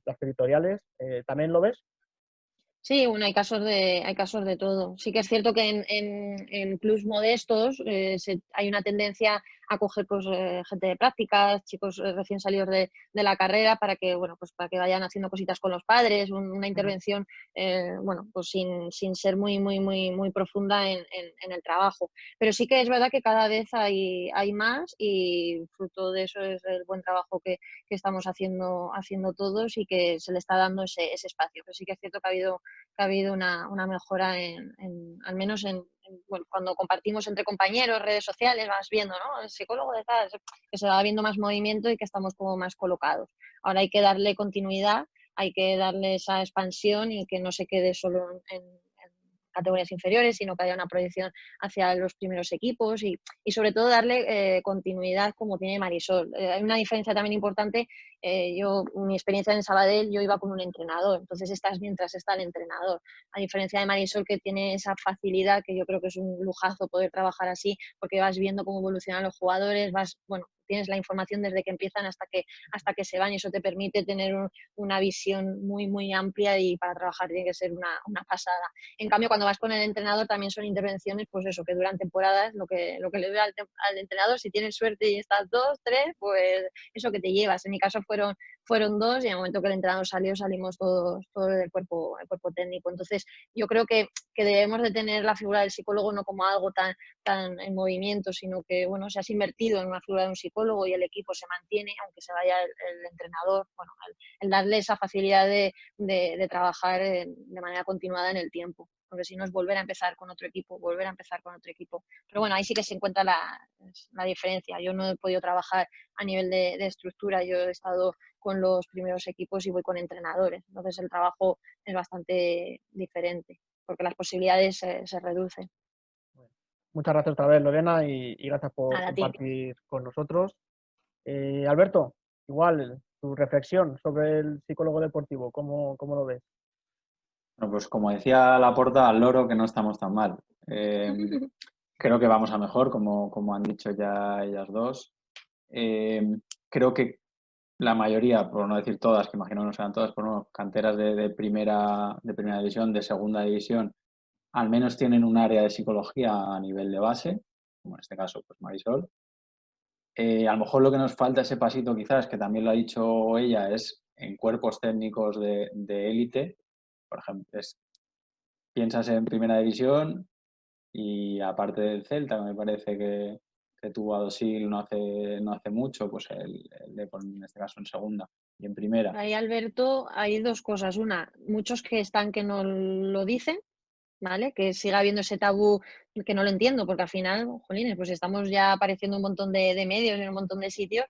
las territoriales, ¿también lo ves? Sí, bueno, hay casos de todo. Sí que es cierto que en clubs modestos hay una tendencia a coger pues, gente de prácticas, chicos recién salidos de la carrera para que, bueno, pues para que vayan haciendo cositas con los padres, una intervención, bueno, pues sin ser muy profunda en el trabajo. Pero sí que es verdad que cada vez hay más y fruto de eso es el buen trabajo que estamos haciendo todos y que se le está dando ese espacio. Pero sí que es cierto que ha habido una mejora al menos bueno, cuando compartimos entre compañeros, redes sociales, vas viendo, ¿no? El psicólogo de tal, que se va viendo más movimiento y que estamos como más colocados. Ahora hay que darle continuidad, hay que darle esa expansión y que no se quede solo en categorías inferiores, sino que haya una proyección hacia los primeros equipos y sobre todo darle continuidad como tiene Marisol. Hay una diferencia también importante. Mi experiencia en Sabadell, yo iba con un entrenador, entonces estás mientras está el entrenador. A diferencia de Marisol, que tiene esa facilidad, que yo creo que es un lujazo poder trabajar así, porque vas viendo cómo evolucionan los jugadores, bueno, tienes la información desde que empiezan hasta que se van y eso te permite tener una visión muy amplia y para trabajar tiene que ser una pasada. En cambio, cuando vas con el entrenador también son intervenciones, pues eso, que duran temporadas, lo que le veo al entrenador, si tienes suerte y estás 2, 3, pues eso que te llevas. En mi caso fueron 2 y en el momento que el entrenador salió salimos todos el cuerpo técnico. Entonces, yo creo que debemos de tener la figura del psicólogo no como algo tan en movimiento, sino que, bueno, se has invertido en una figura de un psicólogo y el equipo se mantiene, aunque se vaya el entrenador, bueno, el darle esa facilidad de trabajar de manera continuada en el tiempo, porque si no es volver a empezar con otro equipo. Pero bueno, ahí sí que se encuentra la diferencia. Yo no he podido trabajar a nivel de estructura, yo he estado con los primeros equipos y voy con entrenadores, entonces el trabajo es bastante diferente, porque las posibilidades se reducen. Muchas gracias otra vez, Lorena, y gracias por Nada, a ti. compartir con nosotros. Alberto, igual, tu reflexión sobre el psicólogo deportivo, ¿cómo lo ves? Bueno, pues como decía Laporta, al loro que no estamos tan mal. Creo que vamos a mejor, como han dicho ya ellas dos. Creo que la mayoría, por no decir todas, que imagino no serán todas, pero no, canteras de primera división, de segunda división, al menos tienen un área de psicología a nivel de base, como en este caso, pues Marisol. A lo mejor lo que nos falta ese pasito quizás, que también lo ha dicho ella, es en cuerpos técnicos de élite. Por ejemplo, piensas en primera división y aparte del Celta, que me parece que tuvo a Dosil no hace mucho, pues el Depor en este caso en segunda y en primera. Ahí, Alberto, hay dos cosas. Una, muchos que están que no lo dicen, ¿vale? Que siga habiendo ese tabú que no lo entiendo, porque al final, jolines, pues estamos ya apareciendo un montón de medios en un montón de sitios,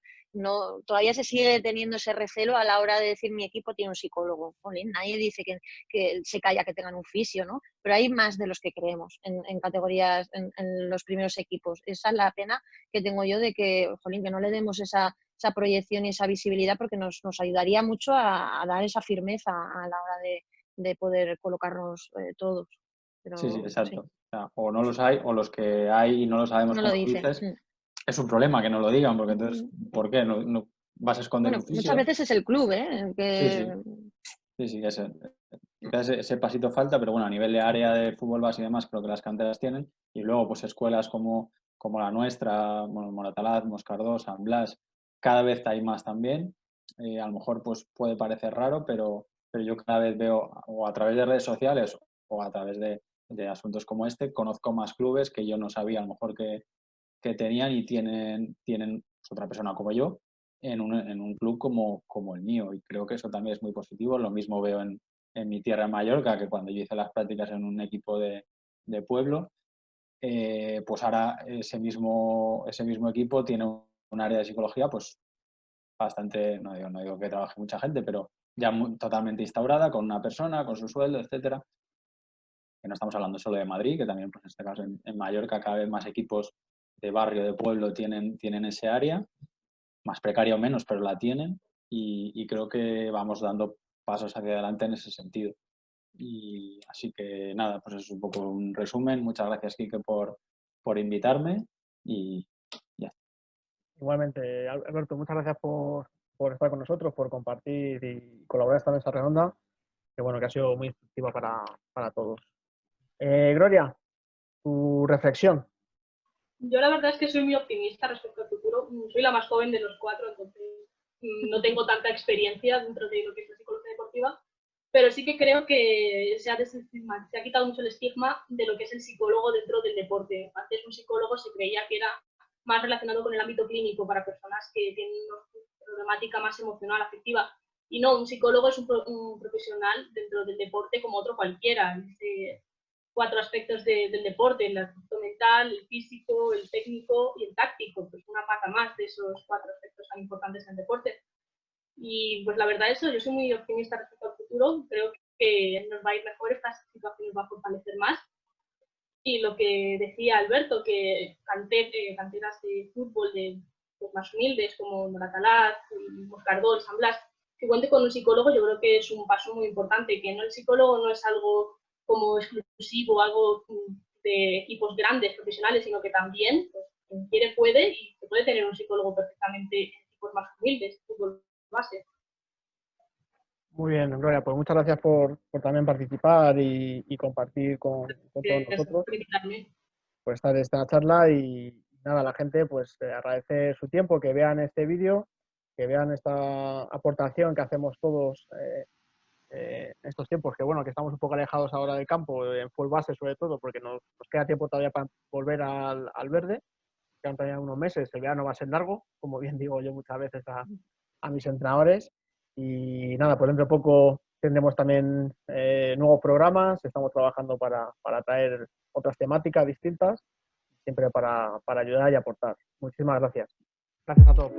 todavía se sigue teniendo ese recelo a la hora de decir mi equipo tiene un psicólogo. Jolín, nadie dice que se calla que tengan un fisio, ¿no? Pero hay más de los que creemos en categorías, en los primeros equipos. Esa es la pena que tengo yo de que, jolín, que no le demos esa proyección y esa visibilidad porque nos ayudaría mucho a dar esa firmeza a la hora de poder colocarnos todos. Pero, Sí, exacto. sí. O sea, o no los hay, o los que hay y no lo sabemos, No lo como tú dicen. dices, es un problema que no lo digan, porque entonces, ¿por qué? ¿No vas a esconder un Bueno, muchas fisio? veces es el club, ¿eh? Sí, ese pasito falta, pero bueno, a nivel de área de fútbol base y demás, creo que las canteras tienen. Y luego, pues escuelas como la nuestra, bueno, Moratalaz, Moscardó, San Blas, cada vez hay más también. A lo mejor pues puede parecer raro, pero yo cada vez veo, o a través de redes sociales o a través de asuntos como este, conozco más clubes que yo no sabía a lo mejor que tenían y tienen otra persona como yo en un club como el mío. Y creo que eso también es muy positivo. Lo mismo veo en mi tierra en Mallorca, que cuando yo hice las prácticas en un equipo de pueblo, pues ahora ese mismo equipo tiene un área de psicología pues bastante, no digo que trabaje mucha gente, pero ya totalmente instaurada, con una persona, con su sueldo, etcétera. Que no estamos hablando solo de Madrid, que también, pues en este caso, en Mallorca cada vez más equipos de barrio, de pueblo tienen ese área, más precaria o menos, pero la tienen, y creo que vamos dando pasos hacia adelante en ese sentido. Y así que nada, pues es un poco un resumen. Muchas gracias, Quique, por invitarme y ya está. Igualmente, Alberto, muchas gracias por estar con nosotros, por compartir y colaborar esta mesa redonda, que bueno, que ha sido muy instructiva para todos. Gloria, tu reflexión. Yo la verdad es que soy muy optimista respecto al futuro. Soy la más joven de los 4, entonces no tengo tanta experiencia dentro de lo que es la psicología deportiva, pero sí que creo que se ha quitado mucho el estigma de lo que es el psicólogo dentro del deporte. Antes un psicólogo se creía que era más relacionado con el ámbito clínico para personas que tienen una problemática más emocional, afectiva. Y no, un psicólogo es un profesional dentro del deporte como otro cualquiera. 4 aspectos del deporte: el aspecto mental, el físico, el técnico y el táctico, pues una pata más de esos 4 aspectos tan importantes en el deporte. Y pues la verdad yo soy muy optimista respecto al futuro, creo que nos va a ir mejor, esta situación nos va a fortalecer más. Y lo que decía Alberto, que canteras de fútbol de pues, más humildes como Moratalaz, Moscardó, San Blas, que cuente con un psicólogo, yo creo que es un paso muy importante, que no, el psicólogo no es algo como exclusivo, algo de equipos grandes, profesionales, sino que también, pues, quien quiere puede, y se puede tener un psicólogo perfectamente en equipos más humildes, fútbol base. Muy bien, Gloria, pues muchas gracias por también participar y compartir con todos nosotros, por estar en esta charla. Y nada, a la gente pues agradecer su tiempo, que vean este vídeo, que vean esta aportación que hacemos todos en estos tiempos, que bueno, que estamos un poco alejados ahora del campo, en full base sobre todo, porque nos queda tiempo todavía para volver al verde, quedan todavía unos meses, el verano va a ser largo, como bien digo yo muchas veces a mis entrenadores. Y nada, pues dentro de poco tendremos también nuevos programas, estamos trabajando para traer otras temáticas distintas, siempre para ayudar y aportar. Muchísimas gracias. Gracias a todos.